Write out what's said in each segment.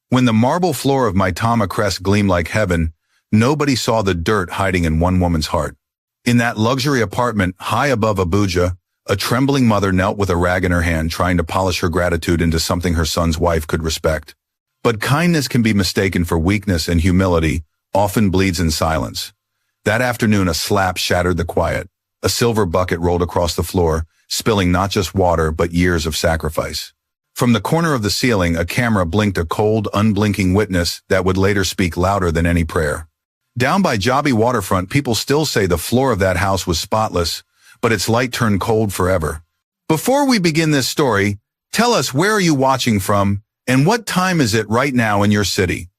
When the marble floor of Maitama Crest gleamed like heaven, nobody saw the dirt hiding in one woman's heart. In that luxury apartment high above Abuja, a trembling mother knelt with a rag in her hand trying to polish her gratitude into something her son's wife could respect. But kindness can be mistaken for weakness, and humility often bleeds in silence. That afternoon, a slap shattered the quiet. A silver bucket rolled across the floor, spilling not just water but years of sacrifice. From the corner of the ceiling, a camera blinked, a cold, unblinking witness that would later speak louder than any prayer. Down by Jabi waterfront, people still say the floor of that house was spotless, but its light turned cold forever. Before we begin this story, tell us, where are you watching from, and what time is it right now in your city?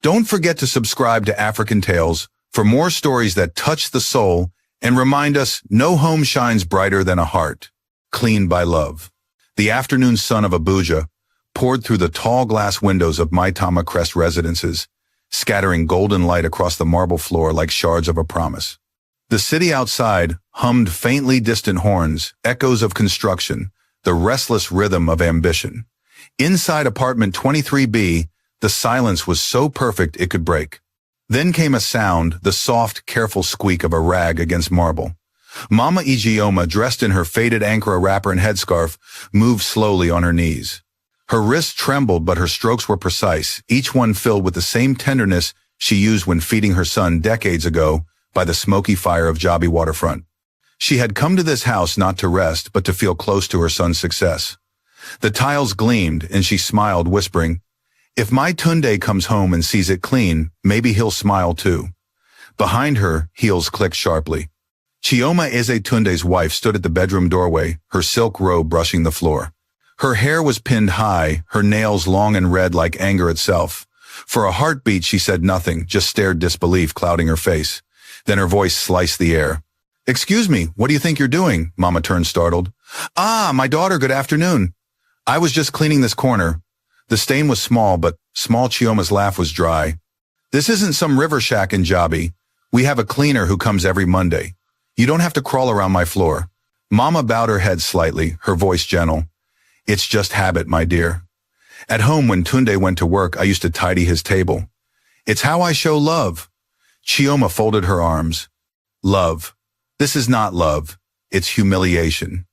Don't forget to subscribe to African Tales for more stories that touch the soul and remind us no home shines brighter than a heart cleaned by love. The afternoon sun of Abuja poured through the tall glass windows of Maitama Crest residences, scattering golden light across the marble floor like shards of a promise. The city outside hummed faintly distant horns, echoes of construction, the restless rhythm of ambition. Inside apartment 23B, the silence was so perfect it could break. Then came a sound, the soft, careful squeak of a rag against marble. Mama Ijeoma, dressed in her faded Ankara wrapper and headscarf, moved slowly on her knees. Her wrists trembled, but her strokes were precise, each one filled with the same tenderness she used when feeding her son decades ago by the smoky fire of Jabi waterfront. She had come to this house not to rest, but to feel close to her son's success. The tiles gleamed, and she smiled, whispering, "If my Tunde comes home and sees it clean, maybe he'll smile too." Behind her, heels clicked sharply. Chioma Eze Tunde's wife stood at the bedroom doorway, her silk robe brushing the floor. Her hair was pinned high, her nails long and red like anger itself. For a heartbeat, she said nothing, just stared, disbelief clouding her face. Then her voice sliced the air. "Excuse me, what do you think you're doing?" Mama turned startled. "Ah, my daughter, good afternoon. I was just cleaning this corner." The stain was small, but small. Chioma's laugh was dry. "This isn't some river shack in Jabi. We have a cleaner who comes every Monday. You don't have to crawl around my floor." Mama bowed her head slightly, her voice gentle. "It's just habit, my dear. At home, when Tunde went to work, I used to tidy his table. It's how I show love." Chioma folded her arms. "Love. This is not love. It's humiliation.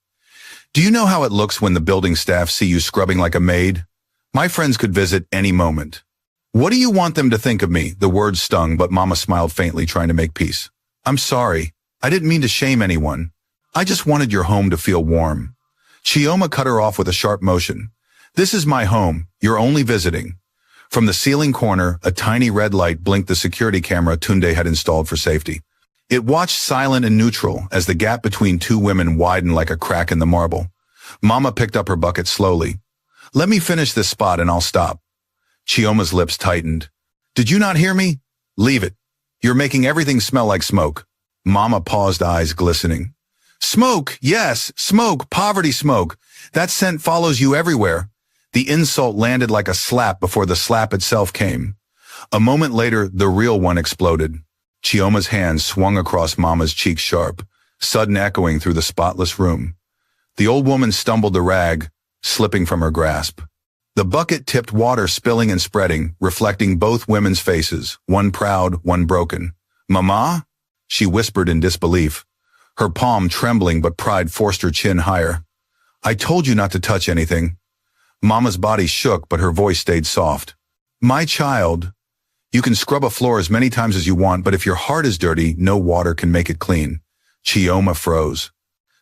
Do you know how it looks when the building staff see you scrubbing like a maid? My friends could visit any moment." "What do you want them to think of me?" The words stung, but Mama smiled faintly, trying to make peace. "I'm sorry. I didn't mean to shame anyone. I just wanted your home to feel warm." Chioma cut her off with a sharp motion. "This is my home. You're only visiting." From the ceiling corner, a tiny red light blinked, the security camera Tunde had installed for safety. It watched silent and neutral as the gap between two women widened like a crack in the marble. Mama picked up her bucket slowly. "Let me finish this spot and I'll stop." Chioma's lips tightened. "Did you not hear me? Leave it. You're making everything smell like smoke." Mama paused, eyes glistening. "Smoke, yes, smoke, poverty smoke. That scent follows you everywhere." The insult landed like a slap before the slap itself came. A moment later, the real one exploded. Chioma's hand swung across Mama's cheek sharp, sudden echoing through the spotless room. The old woman stumbled, the rag slipping from her grasp. The bucket tipped, water spilling and spreading, reflecting both women's faces, one proud, one broken. "Mama?" she whispered in disbelief, her palm trembling, but pride forced her chin higher. "I told you not to touch anything." Mama's body shook, but her voice stayed soft. "My child, you can scrub a floor as many times as you want, but if your heart is dirty, no water can make it clean." Chioma froze.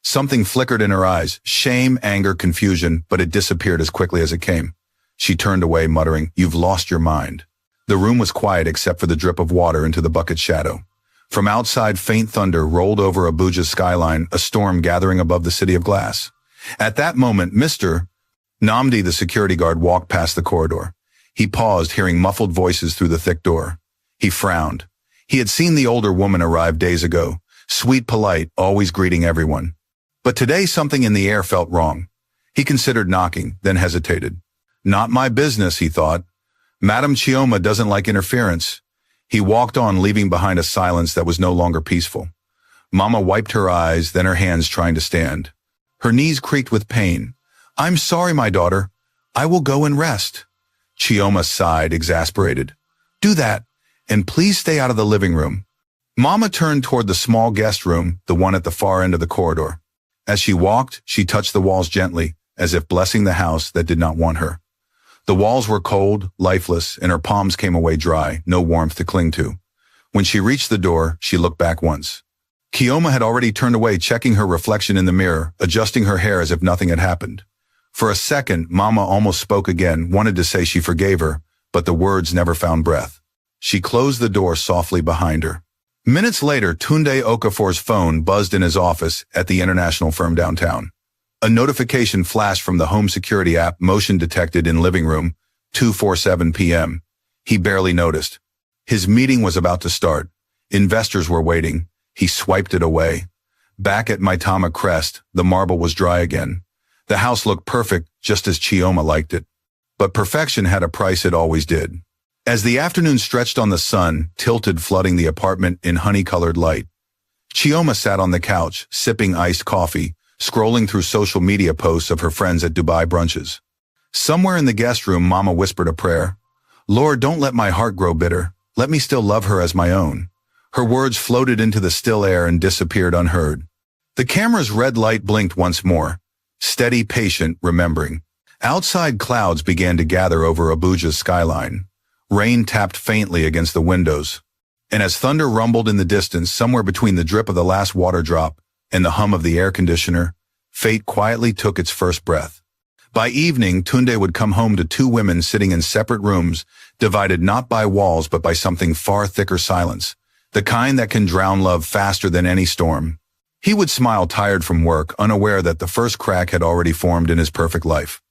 Something flickered in her eyes, shame, anger, confusion, but it disappeared as quickly as it came. She turned away, muttering, "You've lost your mind." The room was quiet except for the drip of water into the bucket's shadow. From outside, faint thunder rolled over Abuja's skyline, a storm gathering above the city of glass. At that moment, Mr. Namdi, the security guard, walked past the corridor. He paused, hearing muffled voices through the thick door. He frowned. He had seen the older woman arrive days ago, sweet, polite, always greeting everyone. But today something in the air felt wrong. He considered knocking, then hesitated. "Not my business," he thought. "Madam Chioma doesn't like interference." He walked on, leaving behind a silence that was no longer peaceful. Mama wiped her eyes, then her hands, trying to stand. Her knees creaked with pain. "I'm sorry, my daughter. I will go and rest." Chioma sighed, exasperated. Do that, and please stay out of the living room. Mama turned toward the small guest room, the one at the far end of the corridor. As she walked, she touched the walls gently, as if blessing the house that did not want her. The walls were cold, lifeless, and her palms came away dry, no warmth to cling to. When she reached the door, she looked back once. Chioma had already turned away, checking her reflection in the mirror, adjusting her hair as if nothing had happened. For a second, Mama almost spoke again, wanted to say she forgave her, but the words never found breath. She closed the door softly behind her. Minutes later, Tunde Okafor's phone buzzed in his office at the international firm downtown. A notification flashed from the home security app, motion detected in living room, 2:47 p.m. He barely noticed. His meeting was about to start. Investors were waiting. He swiped it away. Back at Maitama Crest, the marble was dry again. The house looked perfect, just as Chioma liked it. But perfection had a price, it always did. As the afternoon stretched on, the sun tilted, flooding the apartment in honey-colored light. Chioma sat on the couch, sipping iced coffee, scrolling through social media posts of her friends at Dubai brunches. Somewhere in the guest room, Mama whispered a prayer. Lord, don't let my heart grow bitter. Let me still love her as my own. Her words floated into the still air and disappeared unheard. The camera's red light blinked once more. Steady, patient, remembering. Outside, clouds began to gather over Abuja's skyline. Rain tapped faintly against the windows. And as thunder rumbled in the distance, somewhere between the drip of the last water drop and the hum of the air conditioner, fate quietly took its first breath. By evening, Tunde would come home to two women sitting in separate rooms, divided not by walls but by something far thicker: silence, the kind that can drown love faster than any storm. He would smile, tired from work, unaware that the first crack had already formed in his perfect life.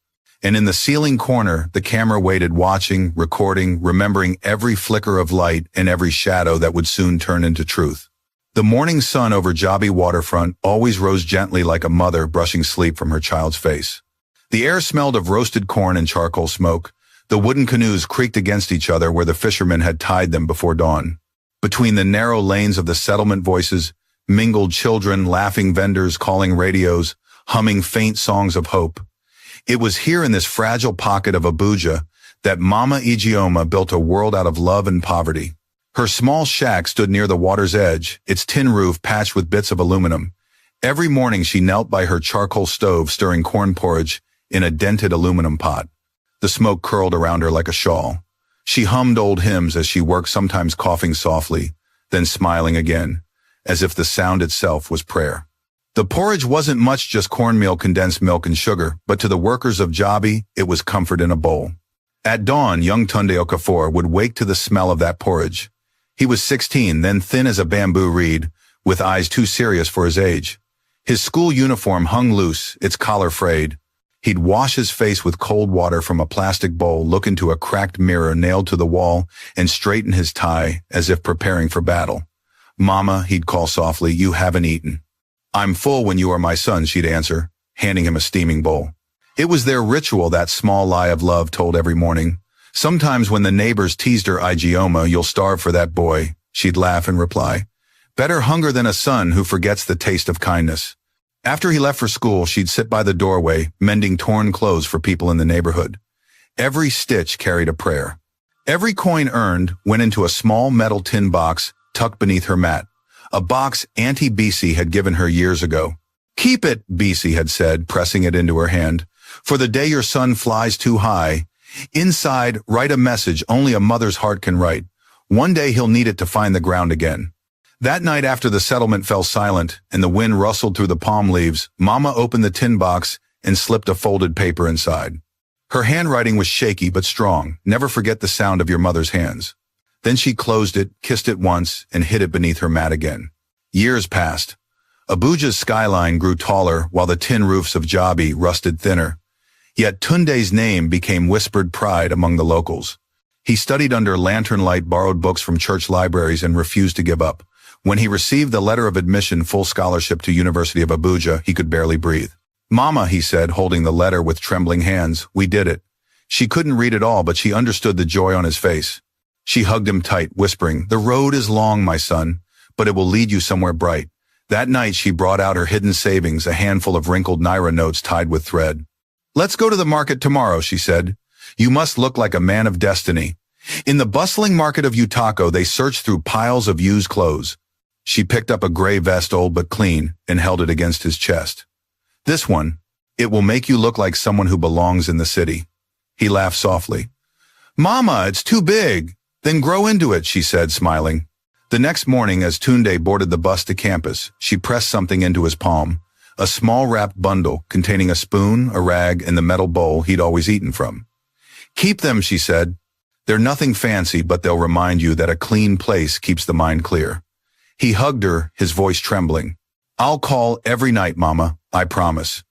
And in the ceiling corner, the camera waited, watching, recording, remembering every flicker of light and every shadow that would soon turn into truth. The morning sun over Jabi waterfront always rose gently, like a mother brushing sleep from her child's face. The air smelled of roasted corn and charcoal smoke. The wooden canoes creaked against each other where the fishermen had tied them before dawn. Between the narrow lanes of the settlement, voices mingled: children, laughing vendors, calling radios, humming faint songs of hope. It was here, in this fragile pocket of Abuja, that Mama Ijeoma built a world out of love and poverty. Her small shack stood near the water's edge, its tin roof patched with bits of aluminum. Every morning she knelt by her charcoal stove, stirring corn porridge in a dented aluminum pot. The smoke curled around her like a shawl. She hummed old hymns as she worked, sometimes coughing softly, then smiling again, as if the sound itself was prayer. The porridge wasn't much, just cornmeal, condensed milk, and sugar, but to the workers of Jabi, it was comfort in a bowl. At dawn, young Tunde Okafor would wake to the smell of that porridge. He was 16, then thin as a bamboo reed, with eyes too serious for his age. His school uniform hung loose, its collar frayed. He'd wash his face with cold water from a plastic bowl, look into a cracked mirror nailed to the wall, and straighten his tie as if preparing for battle. Mama, he'd call softly, you haven't eaten. I'm full when you are my son, she'd answer, handing him a steaming bowl. It was their ritual, that small lie of love told every morning. Sometimes when the neighbors teased her, Ijeoma, you'll starve for that boy, she'd laugh and reply, better hunger than a son who forgets the taste of kindness. After he left for school, she'd sit by the doorway, mending torn clothes for people in the neighborhood. Every stitch carried a prayer. Every coin earned went into a small metal tin box tucked beneath her mat. A box Auntie Bisi had given her years ago. Keep it, Bisi had said, pressing it into her hand. For the day your son flies too high. Inside, write a message only a mother's heart can write. One day he'll need it to find the ground again. That night, after the settlement fell silent and the wind rustled through the palm leaves, Mama opened the tin box and slipped a folded paper inside. Her handwriting was shaky but strong. Never forget the sound of your mother's hands. Then she closed it, kissed it once, and hid it beneath her mat again. Years passed. Abuja's skyline grew taller while the tin roofs of Jabi rusted thinner. Yet Tunde's name became whispered pride among the locals. He studied under lantern light, borrowed books from church libraries, and refused to give up. When he received the letter of admission, full scholarship to University of Abuja, he could barely breathe. Mama, he said, holding the letter with trembling hands, we did it. She couldn't read it all, but she understood the joy on his face. She hugged him tight, whispering, the road is long, my son, but it will lead you somewhere bright. That night she brought out her hidden savings, a handful of wrinkled Naira notes tied with thread. Let's go to the market tomorrow, she said. You must look like a man of destiny. In the bustling market of Utako, they searched through piles of used clothes. She picked up a gray vest, old but clean, and held it against his chest. This one, it will make you look like someone who belongs in the city. He laughed softly. Mama, it's too big. Then grow into it, she said, smiling. The next morning, as Tunde boarded the bus to campus, she pressed something into his palm, a small wrapped bundle containing a spoon, a rag, and the metal bowl he'd always eaten from. Keep them, she said. They're nothing fancy, but they'll remind you that a clean place keeps the mind clear. He hugged her, his voice trembling. I'll call every night, Mama, I promise.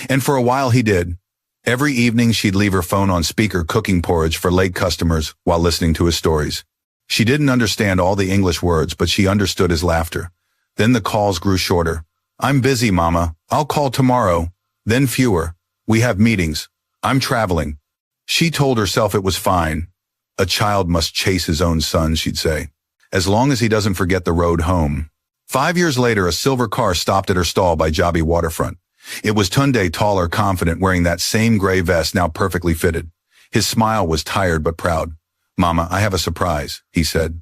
And for a while he did. Every evening she'd leave her phone on speaker cooking porridge for late customers while listening to his stories. She didn't understand all the English words, but she understood his laughter. Then the calls grew shorter. I'm busy, Mama. I'll call tomorrow. Then fewer. We have meetings. I'm traveling. She told herself it was fine. A child must chase his own son, she'd say, as long as he doesn't forget the road home. 5 years later, a silver car stopped at her stall by Jabi Waterfront. It was Tunde, taller, confident, wearing that same gray vest now perfectly fitted. His smile was tired but proud. Mama, I have a surprise, he said.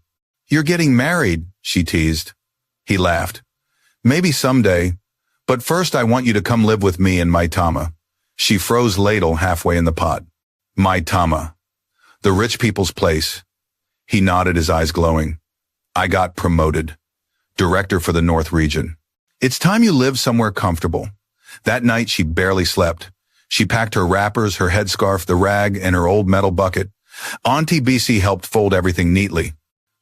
You're getting married, she teased. He laughed. Maybe someday, but first I want you to come live with me in Maitama. She froze ladle halfway in the pot. Maitama. The rich people's place. He nodded, his eyes glowing. I got promoted. Director for the North region. It's time you live somewhere comfortable. That night she barely slept. She packed her wrappers, her headscarf, the rag, and her old metal bucket. Auntie BC helped fold everything neatly.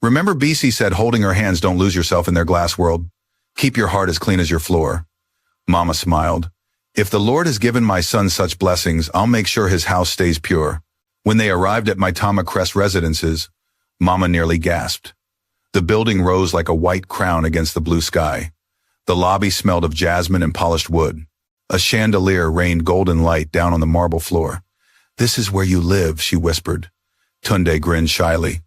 Remember, BC said, holding her hands, don't lose yourself in their glass world. Keep your heart as clean as your floor. Mama smiled. If the Lord has given my son such blessings, I'll make sure his house stays pure. When they arrived at Maitama Crest Residences, Mama nearly gasped. The building rose like a white crown against the blue sky. The lobby smelled of jasmine and polished wood. A chandelier rained golden light down on the marble floor. This is where you live, she whispered. Tunde grinned shyly.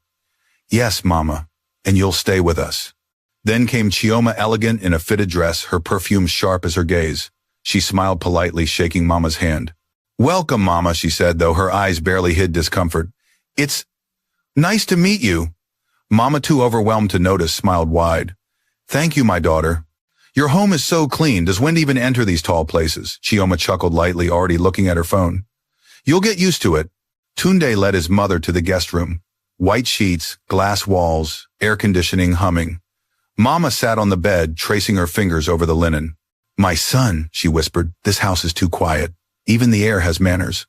Yes, Mama, and you'll stay with us. Then came Chioma, elegant in a fitted dress, her perfume sharp as her gaze. She smiled politely, shaking Mama's hand. Welcome, Mama, she said, though her eyes barely hid discomfort. It's nice to meet you. Mama, too overwhelmed to notice, smiled wide. Thank you, my daughter. Your home is so clean. Does wind even enter these tall places? Chioma chuckled lightly, already looking at her phone. You'll get used to it. Tunde led his mother to the guest room. White sheets, glass walls, air conditioning humming. Mama sat on the bed, tracing her fingers over the linen. My son, she whispered, this house is too quiet. Even the air has manners.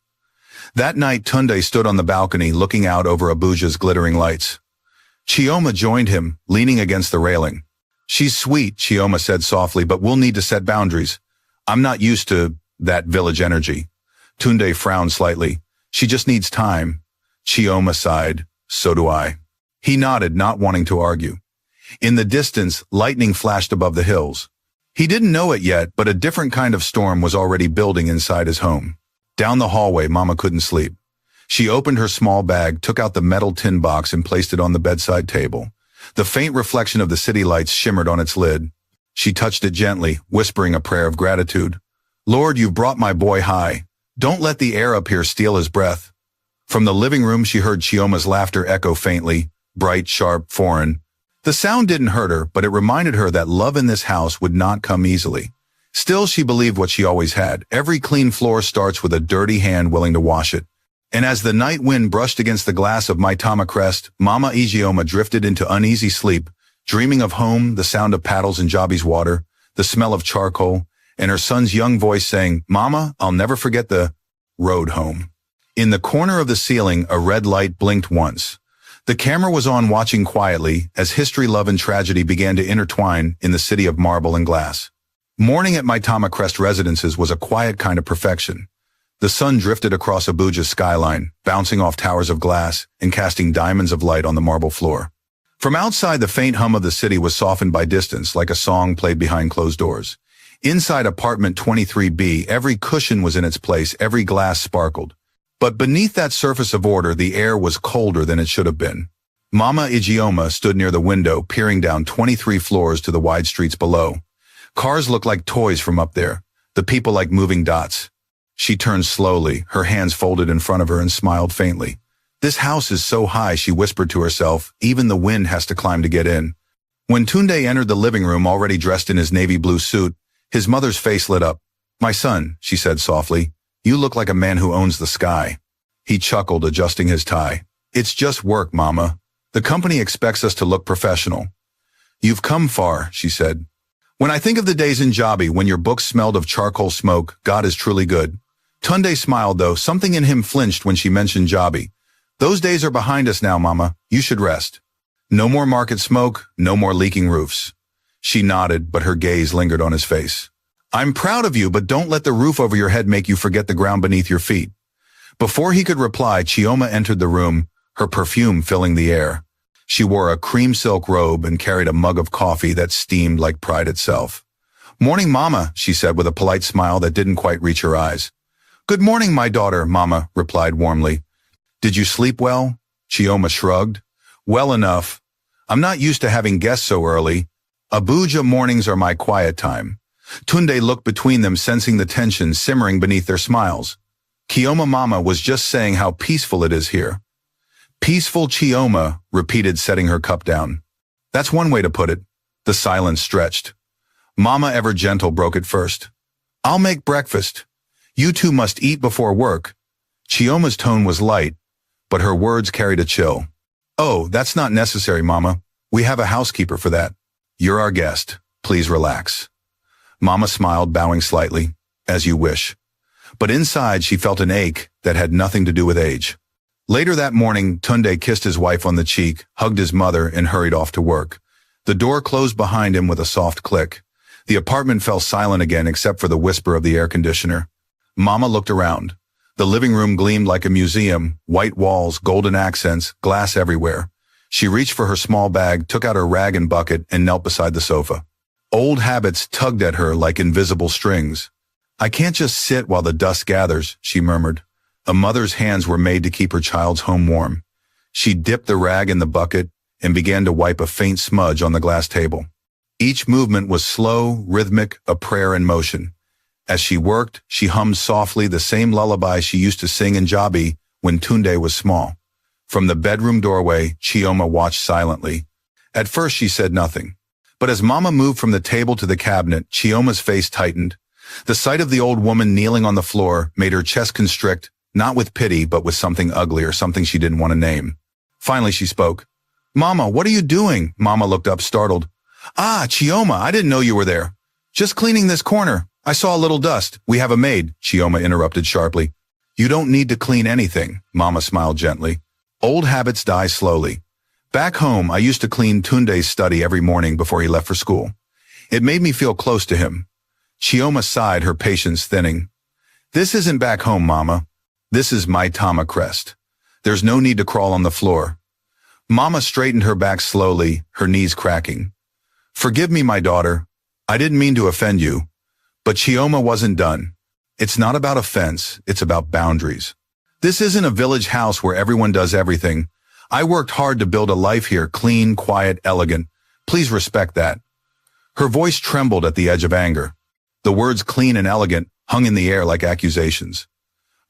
That night, Tunde stood on the balcony, looking out over Abuja's glittering lights. Chioma joined him, leaning against the railing. She's sweet, Chioma said softly, but we'll need to set boundaries. I'm not used to that village energy. Tunde frowned slightly. She just needs time. Chioma sighed. So do I. He nodded, not wanting to argue. In the distance, lightning flashed above the hills. He didn't know it yet, but a different kind of storm was already building inside his home. Down the hallway, Mama couldn't sleep. She opened her small bag, took out the metal tin box, and placed it on the bedside table. The faint reflection of the city lights shimmered on its lid. She touched it gently, whispering a prayer of gratitude. Lord, you've brought my boy high. Don't let the air up here steal his breath. From the living room, she heard Chioma's laughter echo faintly, bright, sharp, foreign. The sound didn't hurt her, but it reminded her that love in this house would not come easily. Still, she believed what she always had. Every clean floor starts with a dirty hand willing to wash it. And as the night wind brushed against the glass of Maitama Crest, Mama Ijeoma drifted into uneasy sleep, dreaming of home, the sound of paddles in Jabi's water, the smell of charcoal, and her son's young voice saying, Mama, I'll never forget the road home. In the corner of the ceiling, a red light blinked once. The camera was on, watching quietly as history, love, and tragedy began to intertwine in the city of marble and glass. Morning at Maitama Crest Residences was a quiet kind of perfection. The sun drifted across Abuja's skyline, bouncing off towers of glass and casting diamonds of light on the marble floor. From outside, the faint hum of the city was softened by distance, like a song played behind closed doors. Inside apartment 23B, every cushion was in its place, every glass sparkled. But beneath that surface of order, the air was colder than it should have been. Mama Ijeoma stood near the window, peering down 23 floors to the wide streets below. Cars looked like toys from up there, the people like moving dots. She turned slowly, her hands folded in front of her, and smiled faintly. This house is so high, she whispered to herself, even the wind has to climb to get in. When Tunde entered the living room already dressed in his navy blue suit, his mother's face lit up. "My son," she said softly, "you look like a man who owns the sky." He chuckled, adjusting his tie. "It's just work, Mama. The company expects us to look professional." "You've come far," she said. "When I think of the days in Jabi when your books smelled of charcoal smoke, God is truly good." Tunde smiled, though something in him flinched when she mentioned Jabi. "Those days are behind us now, Mama. You should rest. No more market smoke, no more leaking roofs." She nodded, but her gaze lingered on his face. "I'm proud of you, but don't let the roof over your head make you forget the ground beneath your feet." Before he could reply, Chioma entered the room, her perfume filling the air. She wore a cream silk robe and carried a mug of coffee that steamed like pride itself. "Morning, Mama," she said with a polite smile that didn't quite reach her eyes. "Good morning, my daughter," Mama replied warmly. "Did you sleep well?" Chioma shrugged. "Well enough. I'm not used to having guests so early. Abuja mornings are my quiet time." Tunde looked between them, sensing the tension simmering beneath their smiles. "Chioma, Mama was just saying how peaceful it is here." "Peaceful," Chioma repeated, setting her cup down. "That's one way to put it." The silence stretched. Mama, ever gentle, broke it first. "I'll make breakfast. You two must eat before work." Chioma's tone was light, but her words carried a chill. "Oh, that's not necessary, Mama. We have a housekeeper for that. You're our guest. Please relax." Mama smiled, bowing slightly. "As you wish." But inside she felt an ache that had nothing to do with age. Later that morning, Tunde kissed his wife on the cheek, hugged his mother, and hurried off to work. The door closed behind him with a soft click. The apartment fell silent again except for the whisper of the air conditioner. Mama looked around. The living room gleamed like a museum, white walls, golden accents, glass everywhere. She reached for her small bag, took out her rag and bucket, and knelt beside the sofa. Old habits tugged at her like invisible strings. "I can't just sit while the dust gathers," she murmured. A mother's hands were made to keep her child's home warm. She dipped the rag in the bucket and began to wipe a faint smudge on the glass table. Each movement was slow, rhythmic, a prayer in motion. As she worked, she hummed softly the same lullaby she used to sing in Jabi when Tunde was small. From the bedroom doorway, Chioma watched silently. At first she said nothing. But as Mama moved from the table to the cabinet, Chioma's face tightened. The sight of the old woman kneeling on the floor made her chest constrict, not with pity, but with something ugly or something she didn't want to name. Finally she spoke. "Mama, what are you doing?" Mama looked up, startled. "Ah, Chioma, I didn't know you were there. Just cleaning this corner. I saw a little dust. We have a maid," Chioma interrupted sharply. "You don't need to clean anything," Mama smiled gently. "Old habits die slowly. Back home, I used to clean Tunde's study every morning before he left for school. It made me feel close to him." Chioma sighed, her patience thinning. "This isn't back home, Mama. This is my Tama Crest. There's no need to crawl on the floor." Mama straightened her back slowly, her knees cracking. "Forgive me, my daughter. I didn't mean to offend you." But Chioma wasn't done. "It's not about offense, it's about boundaries. This isn't a village house where everyone does everything. I worked hard to build a life here, clean, quiet, elegant. Please respect that." Her voice trembled at the edge of anger. The words clean and elegant hung in the air like accusations.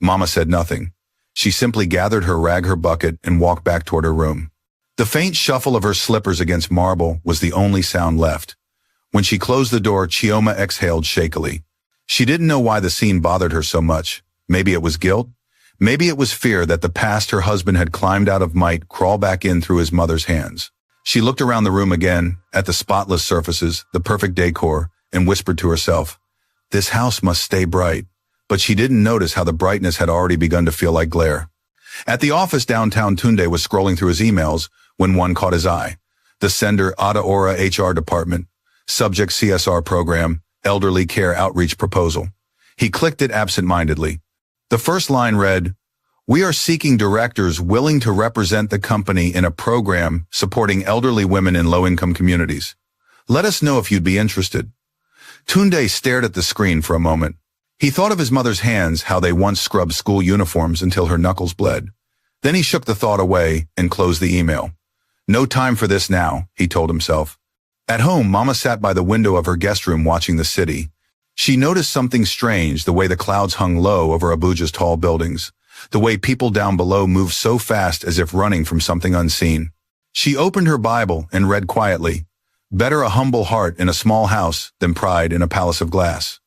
Mama said nothing. She simply gathered her rag, her bucket, and walked back toward her room. The faint shuffle of her slippers against marble was the only sound left. When she closed the door, Chioma exhaled shakily. She didn't know why the scene bothered her so much. Maybe it was guilt. Maybe it was fear that the past her husband had climbed out of might crawl back in through his mother's hands. She looked around the room again, at the spotless surfaces, the perfect decor, and whispered to herself, "This house must stay bright." But she didn't notice how the brightness had already begun to feel like glare. At the office downtown, Tunde was scrolling through his emails when one caught his eye. The sender, Adaora HR Department. Subject, CSR Program, Elderly Care Outreach Proposal. He clicked it absent-mindedly. The first line read, "We are seeking directors willing to represent the company in a program supporting elderly women in low-income communities. Let us know if you'd be interested." Tunde stared at the screen for a moment. He thought of his mother's hands, how they once scrubbed school uniforms until her knuckles bled. Then he shook the thought away and closed the email. No time for this now, he told himself. At home, Mama sat by the window of her guest room watching the city. She noticed something strange, the way the clouds hung low over Abuja's tall buildings, the way people down below moved so fast as if running from something unseen. She opened her Bible and read quietly, "Better a humble heart in a small house than pride in a palace of glass."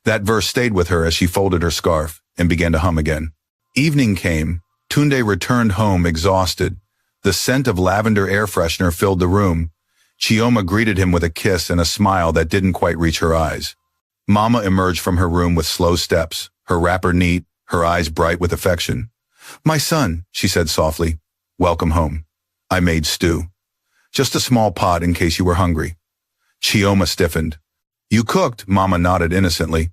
That verse stayed with her as she folded her scarf and began to hum again. Evening came. Tunde returned home exhausted. The scent of lavender air freshener filled the room. Chioma greeted him with a kiss and a smile that didn't quite reach her eyes. Mama emerged from her room with slow steps, her wrapper neat, her eyes bright with affection. "My son," she said softly, "welcome home. I made stew. Just a small pot in case you were hungry." Chioma stiffened. "You cooked?" Mama nodded innocently.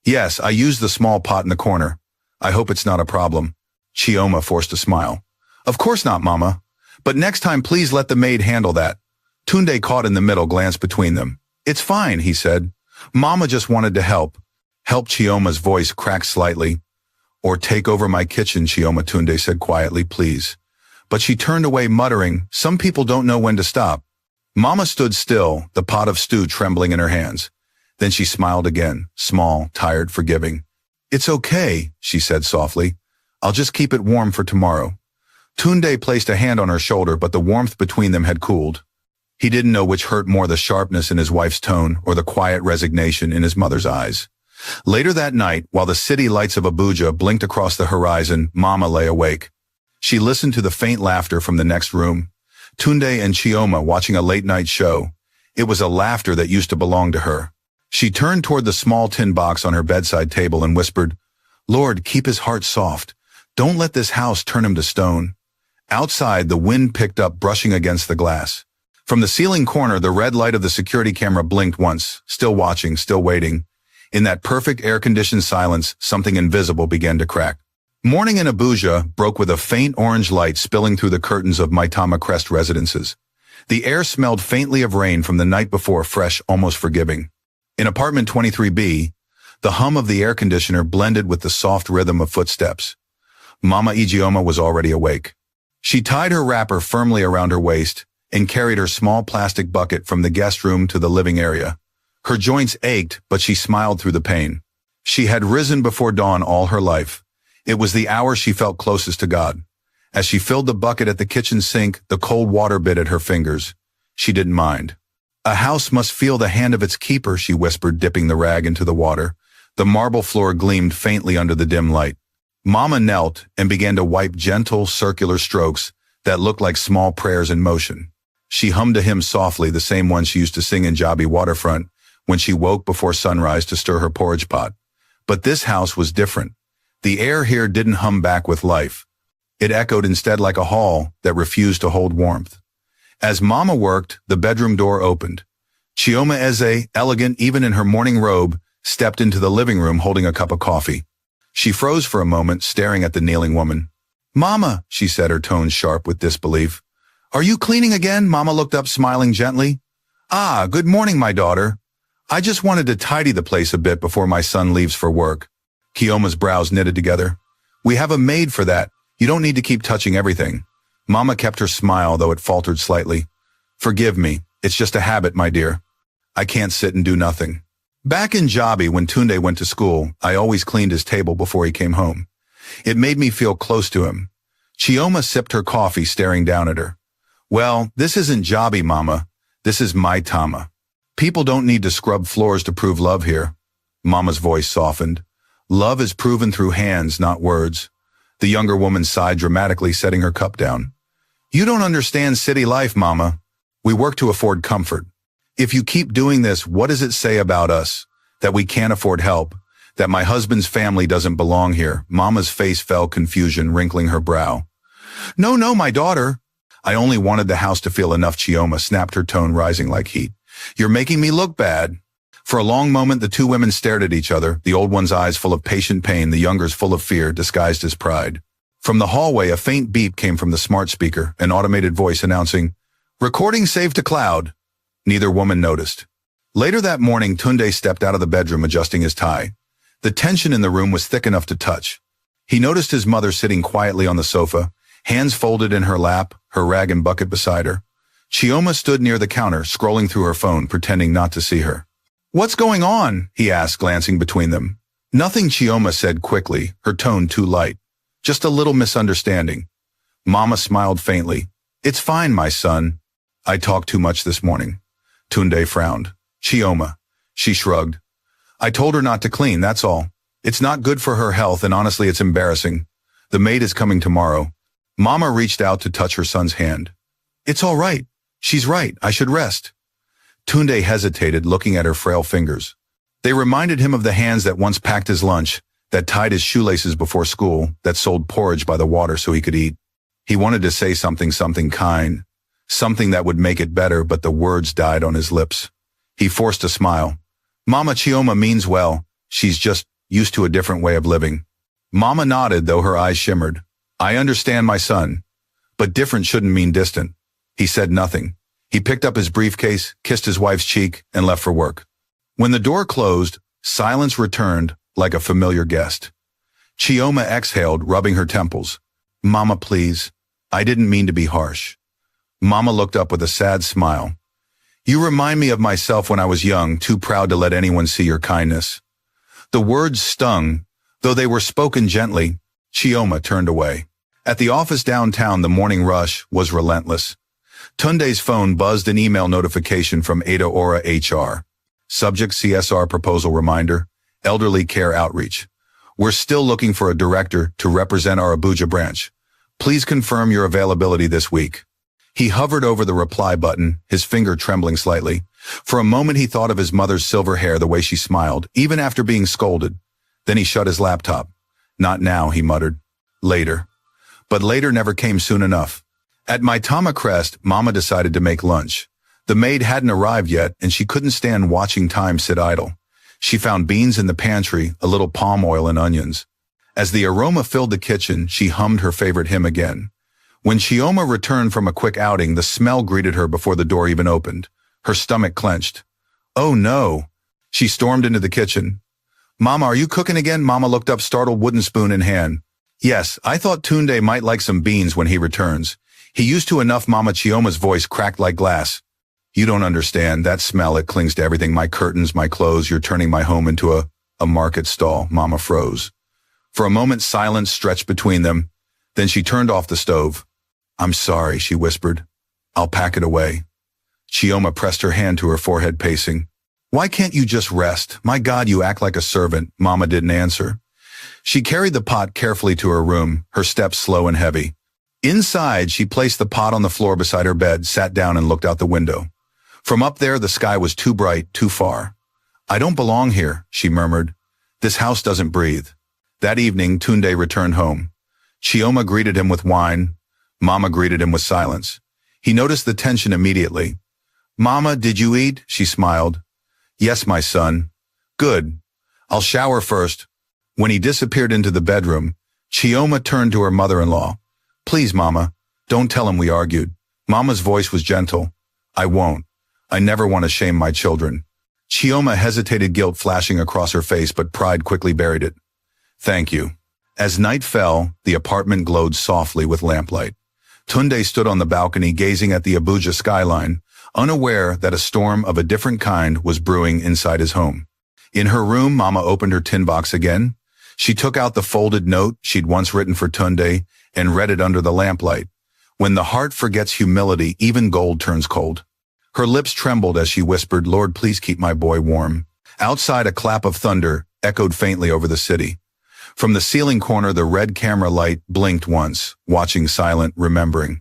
"Yes, I used the small pot in the corner. I hope it's not a problem." Chioma forced a smile. "Of course not, Mama. But next time please let the maid handle that." Tunde, caught in the middle, glanced between them. "It's fine," he said. "Mama just wanted to help." "Help?" Chioma's voice cracked slightly. "Or take over my kitchen," Chioma, Tunde said quietly, "please." But she turned away muttering, "Some people don't know when to stop." Mama stood still, the pot of stew trembling in her hands. Then she smiled again, small, tired, forgiving. "It's okay," she said softly. "I'll just keep it warm for tomorrow." Tunde placed a hand on her shoulder, but the warmth between them had cooled. He didn't know which hurt more, the sharpness in his wife's tone or the quiet resignation in his mother's eyes. Later that night, while the city lights of Abuja blinked across the horizon, Mama lay awake. She listened to the faint laughter from the next room. Tunde and Chioma watching a late-night show. It was a laughter that used to belong to her. She turned toward the small tin box on her bedside table and whispered, "Lord, keep his heart soft. Don't let this house turn him to stone." Outside, the wind picked up, brushing against the glass. From the ceiling corner, the red light of the security camera blinked once, still watching, still waiting. In that perfect air-conditioned silence, something invisible began to crack. Morning in Abuja broke with a faint orange light spilling through the curtains of Maitama Crest residences. The air smelled faintly of rain from the night before, fresh, almost forgiving. In apartment 23B, the hum of the air conditioner blended with the soft rhythm of footsteps. Mama Ijeoma was already awake. She tied her wrapper firmly around her waist and carried her small plastic bucket from the guest room to the living area. Her joints ached, but she smiled through the pain. She had risen before dawn all her life. It was the hour she felt closest to God. As she filled the bucket at the kitchen sink, the cold water bit at her fingers. She didn't mind. "A house must feel the hand of its keeper," she whispered, dipping the rag into the water. The marble floor gleamed faintly under the dim light. Mama knelt and began to wipe gentle, circular strokes that looked like small prayers in motion. She hummed a hymn softly, the same one she used to sing in Jabi Waterfront when she woke before sunrise to stir her porridge pot. But this house was different. The air here didn't hum back with life. It echoed instead like a hall that refused to hold warmth. As Mama worked, the bedroom door opened. Chioma Eze, elegant even in her morning robe, stepped into the living room holding a cup of coffee. She froze for a moment, staring at the kneeling woman. "Mama," she said, her tone sharp with disbelief. "Are you cleaning again?" Mama looked up, smiling gently. "Ah, good morning, my daughter. I just wanted to tidy the place a bit before my son leaves for work." Chioma's brows knitted together. "We have a maid for that. You don't need to keep touching everything." Mama kept her smile, though it faltered slightly. "Forgive me. It's just a habit, my dear. I can't sit and do nothing." Back in Jabi, when Tunde went to school, I always cleaned his table before he came home. It made me feel close to him. Chioma sipped her coffee, staring down at her. "Well, this isn't Jabi, Mama. This is Maitama. People don't need to scrub floors to prove love here." Mama's voice softened. "Love is proven through hands, not words." The younger woman sighed dramatically, setting her cup down. "You don't understand city life, Mama. We work to afford comfort. If you keep doing this, what does it say about us? That we can't afford help? That my husband's family doesn't belong here?" Mama's face fell, confusion wrinkling her brow. "No, my daughter. I only wanted the house to feel enough," Chioma snapped, her tone rising like heat. "You're making me look bad." For a long moment, the two women stared at each other, the old one's eyes full of patient pain, the younger's full of fear, disguised as pride. From the hallway, a faint beep came from the smart speaker, an automated voice announcing, "Recording saved to cloud." Neither woman noticed. Later that morning, Tunde stepped out of the bedroom, adjusting his tie. The tension in the room was thick enough to touch. He noticed his mother sitting quietly on the sofa, hands folded in her lap, her rag and bucket beside her. Chioma stood near the counter, scrolling through her phone, pretending not to see her. What's going on? He asked, glancing between them. Nothing, Chioma said quickly, her tone too light. Just a little misunderstanding. Mama smiled faintly. It's fine, my son. I talked too much this morning. Tunde frowned. Chioma. She shrugged. I told her not to clean, that's all. It's not good for her health, and honestly it's embarrassing. The maid is coming tomorrow. Mama reached out to touch her son's hand. It's all right. She's right. I should rest. Tunde hesitated, looking at her frail fingers. They reminded him of the hands that once packed his lunch, that tied his shoelaces before school, that sold porridge by the water so he could eat. He wanted to say something kind, something that would make it better, but the words died on his lips. He forced a smile. Mama, Chioma means well. She's just used to a different way of living. Mama nodded, though her eyes shimmered. I understand, my son. But different shouldn't mean distant. He said nothing. He picked up his briefcase, kissed his wife's cheek, and left for work. When the door closed, silence returned like a familiar guest. Chioma exhaled, rubbing her temples. Mama, please. I didn't mean to be harsh. Mama looked up with a sad smile. You remind me of myself when I was young, too proud to let anyone see your kindness. The words stung, though they were spoken gently. Chioma turned away. At the office downtown, the morning rush was relentless. Tunde's phone buzzed an email notification from Ada Ora HR. Subject CSR proposal reminder, elderly care outreach. We're still looking for a director to represent our Abuja branch. Please confirm your availability this week. He hovered over the reply button, his finger trembling slightly. For a moment he thought of his mother's silver hair, the way she smiled, even after being scolded. Then he shut his laptop. Not now, he muttered. Later. But later never came soon enough. At Maitama Crest, Mama decided to make lunch. The maid hadn't arrived yet, and she couldn't stand watching time sit idle. She found beans in the pantry, a little palm oil and onions. As the aroma filled the kitchen, she hummed her favorite hymn again. When Chioma returned from a quick outing, the smell greeted her before the door even opened. Her stomach clenched. Oh no! She stormed into the kitchen. Mama, are you cooking again? Mama looked up, startled, wooden spoon in hand. Yes, I thought Tunde might like some beans when he returns. He used to enough. Mama, Chioma's voice cracked like glass. You don't understand. That smell, it clings to everything. My curtains, my clothes. You're turning my home into a market stall. Mama froze. For a moment, silence stretched between them. Then she turned off the stove. I'm sorry, she whispered. I'll pack it away. Chioma pressed her hand to her forehead, pacing. Why can't you just rest? My God, you act like a servant. Mama didn't answer. She carried the pot carefully to her room, her steps slow and heavy. Inside, she placed the pot on the floor beside her bed, sat down and looked out the window. From up there, the sky was too bright, too far. I don't belong here, she murmured. This house doesn't breathe. That evening, Tunde returned home. Chioma greeted him with wine. Mama greeted him with silence. He noticed the tension immediately. Mama, did you eat? She smiled. Yes, my son. Good. I'll shower first. When he disappeared into the bedroom, Chioma turned to her mother-in-law. Please, Mama, don't tell him we argued. Mama's voice was gentle. I won't. I never want to shame my children. Chioma hesitated, guilt flashing across her face, but pride quickly buried it. Thank you. As night fell, the apartment glowed softly with lamplight. Tunde stood on the balcony gazing at the Abuja skyline, unaware that a storm of a different kind was brewing inside his home. In her room, Mama opened her tin box again. She took out the folded note she'd once written for Tunde and read it under the lamplight. When the heart forgets humility, even gold turns cold. Her lips trembled as she whispered, Lord, please keep my boy warm. Outside, a clap of thunder echoed faintly over the city. From the ceiling corner, the red camera light blinked once, watching silent, remembering.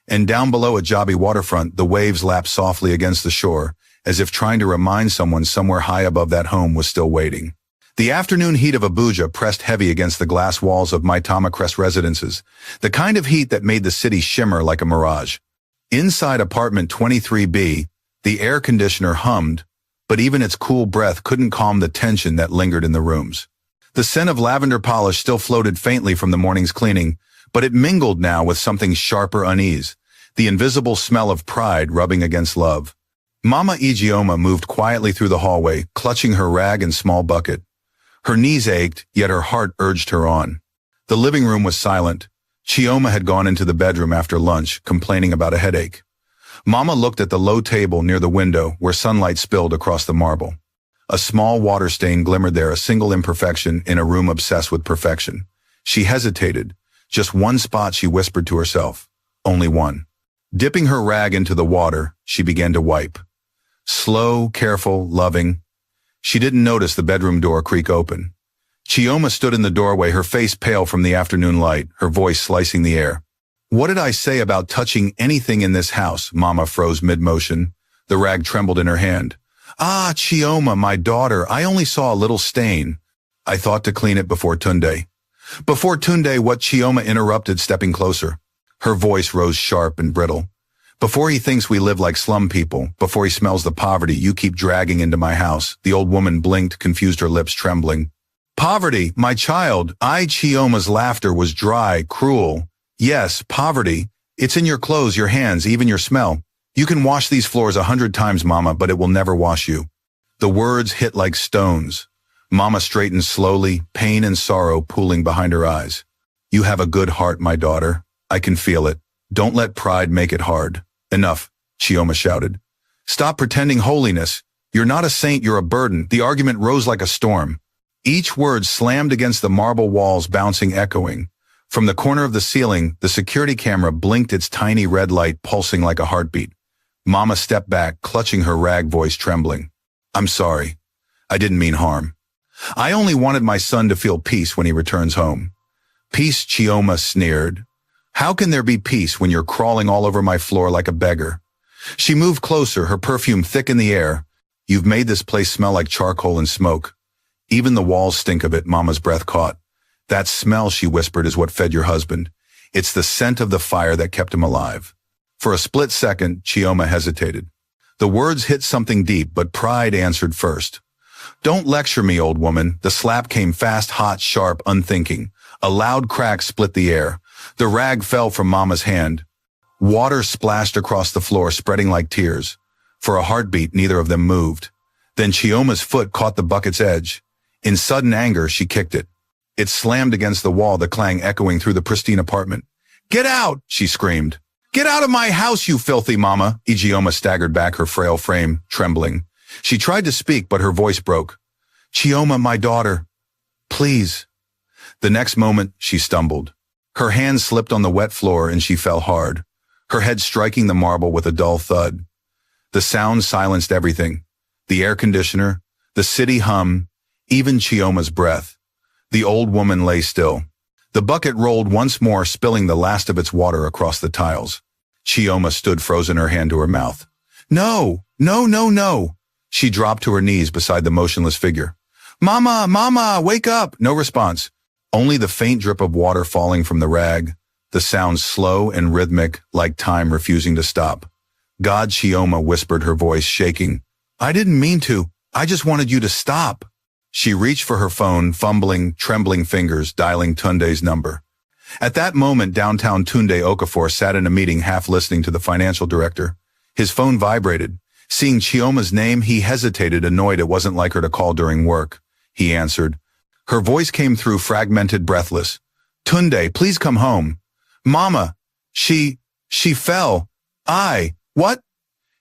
And down below at Jabi waterfront, the waves lapped softly against the shore, as if trying to remind someone somewhere high above that home was still waiting. The afternoon heat of Abuja pressed heavy against the glass walls of Maitama Crest residences, the kind of heat that made the city shimmer like a mirage. Inside apartment 23B, the air conditioner hummed, but even its cool breath couldn't calm the tension that lingered in the rooms. The scent of lavender polish still floated faintly from the morning's cleaning, but it mingled now with something sharper unease, the invisible smell of pride rubbing against love. Mama Ijeoma moved quietly through the hallway, clutching her rag and small bucket. Her knees ached, yet her heart urged her on. The living room was silent. Chioma had gone into the bedroom after lunch, complaining about a headache. Mama looked at the low table near the window where sunlight spilled across the marble. A small water stain glimmered there, a single imperfection in a room obsessed with perfection. She hesitated. Just one spot, she whispered to herself. Only one. Dipping her rag into the water, she began to wipe. Slow, careful, loving. She didn't notice the bedroom door creak open. Chioma stood in the doorway, her face pale from the afternoon light, her voice slicing the air. What did I say about touching anything in this house? Mama froze mid-motion. The rag trembled in her hand. Ah, Chioma, my daughter, I only saw a little stain. I thought to clean it before Tunde. Before Tunde, what? Chioma interrupted, stepping closer. Her voice rose sharp and brittle. Before he thinks we live like slum people, before he smells the poverty you keep dragging into my house. The old woman blinked, confused, her lips trembling. Poverty, my child. Chioma's laughter was dry, cruel. Yes, poverty. It's in your clothes, your hands, even your smell. You can wash these floors 100 times, Mama, but it will never wash you. The words hit like stones. Mama straightened slowly, pain and sorrow pooling behind her eyes. You have a good heart, my daughter. I can feel it. Don't let pride make it hard. Enough, Chioma shouted. Stop pretending holiness. You're not a saint, you're a burden. The argument rose like a storm. Each word slammed against the marble walls, bouncing, echoing. From the corner of the ceiling, the security camera blinked, its tiny red light pulsing like a heartbeat. Mama stepped back, clutching her rag, voice trembling. I'm sorry. I didn't mean harm. I only wanted my son to feel peace when he returns home. Peace, Chioma sneered. How can there be peace when you're crawling all over my floor like a beggar? She moved closer, her perfume thick in the air. You've made this place smell like charcoal and smoke. Even the walls stink of it, Mama's breath caught. That smell, she whispered, is what fed your husband. It's the scent of the fire that kept him alive. For a split second, Chioma hesitated. The words hit something deep, but pride answered first. Don't lecture me, old woman. The slap came fast, hot, sharp, unthinking. A loud crack split the air. The rag fell from Mama's hand. Water splashed across the floor, spreading like tears. For a heartbeat, neither of them moved. Then Chioma's foot caught the bucket's edge. In sudden anger, she kicked it. It slammed against the wall, the clang echoing through the pristine apartment. Get out, she screamed. Get out of my house, you filthy Mama. Chioma staggered back, her frail frame trembling. She tried to speak, but her voice broke. Chioma, my daughter. Please. The next moment, she stumbled. Her hand slipped on the wet floor and she fell hard, her head striking the marble with a dull thud. The sound silenced everything. The air conditioner, the city hum, even Chioma's breath. The old woman lay still. The bucket rolled once more, spilling the last of its water across the tiles. Chioma stood frozen, her hand to her mouth. No, no, no, no. She dropped to her knees beside the motionless figure. Mama, Mama, wake up! No response. Only the faint drip of water falling from the rag, the sound slow and rhythmic, like time refusing to stop. God, Chioma whispered, her voice shaking. I didn't mean to. I just wanted you to stop. She reached for her phone, fumbling, trembling fingers, dialing Tunde's number. At that moment, downtown Tunde Okafor sat in a meeting, half listening to the financial director. His phone vibrated. Seeing Chioma's name, he hesitated, annoyed it wasn't like her to call during work. He answered. Her voice came through, fragmented, breathless. Tunde, please come home. Mama, she fell. What?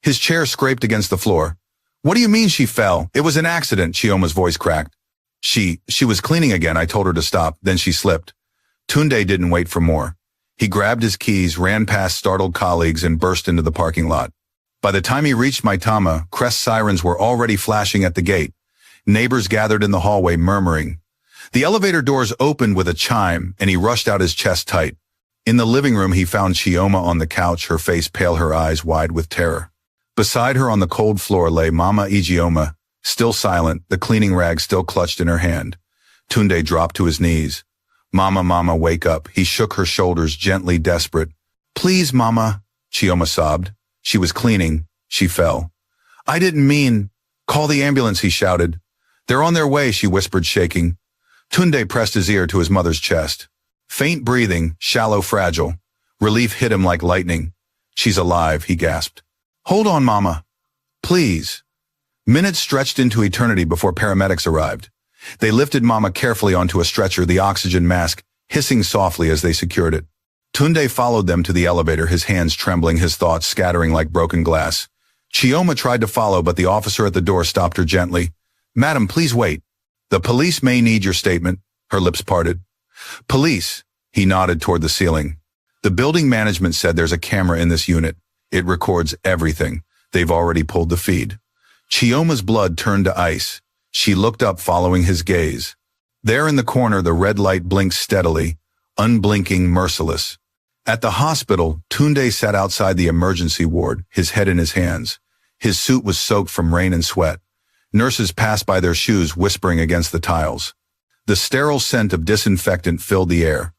His chair scraped against the floor. What do you mean she fell? It was an accident, Chioma's voice cracked. She was cleaning again. I told her to stop. Then she slipped. Tunde didn't wait for more. He grabbed his keys, ran past startled colleagues, and burst into the parking lot. By the time he reached Maitama, Crest sirens were already flashing at the gate. Neighbors gathered in the hallway, murmuring. The elevator doors opened with a chime, and he rushed out, his chest tight. In the living room, he found Chioma on the couch, her face pale, her eyes wide with terror. Beside her on the cold floor lay Mama Chioma, still silent, the cleaning rag still clutched in her hand. Tunde dropped to his knees. Mama, Mama, wake up. He shook her shoulders, gently, desperate. Please, Mama, Chioma sobbed. She was cleaning. She fell. I didn't mean. Call the ambulance, he shouted. They're on their way, she whispered, shaking. Tunde pressed his ear to his mother's chest. Faint breathing, shallow, fragile. Relief hit him like lightning. She's alive, he gasped. Hold on, Mama. Please. Minutes stretched into eternity before paramedics arrived. They lifted Mama carefully onto a stretcher, the oxygen mask hissing softly as they secured it. Tunde followed them to the elevator, his hands trembling, his thoughts scattering like broken glass. Chioma tried to follow, but the officer at the door stopped her gently. Madam, please wait. The police may need your statement. Her lips parted. Police. He nodded toward the ceiling. The building management said there's a camera in this unit. It records everything. They've already pulled the feed. Chioma's blood turned to ice. She looked up following his gaze. There in the corner, the red light blinked steadily, unblinking, merciless. At the hospital, Tunde sat outside the emergency ward, his head in his hands. His suit was soaked from rain and sweat. Nurses passed by their shoes, whispering against the tiles. The sterile scent of disinfectant filled the air.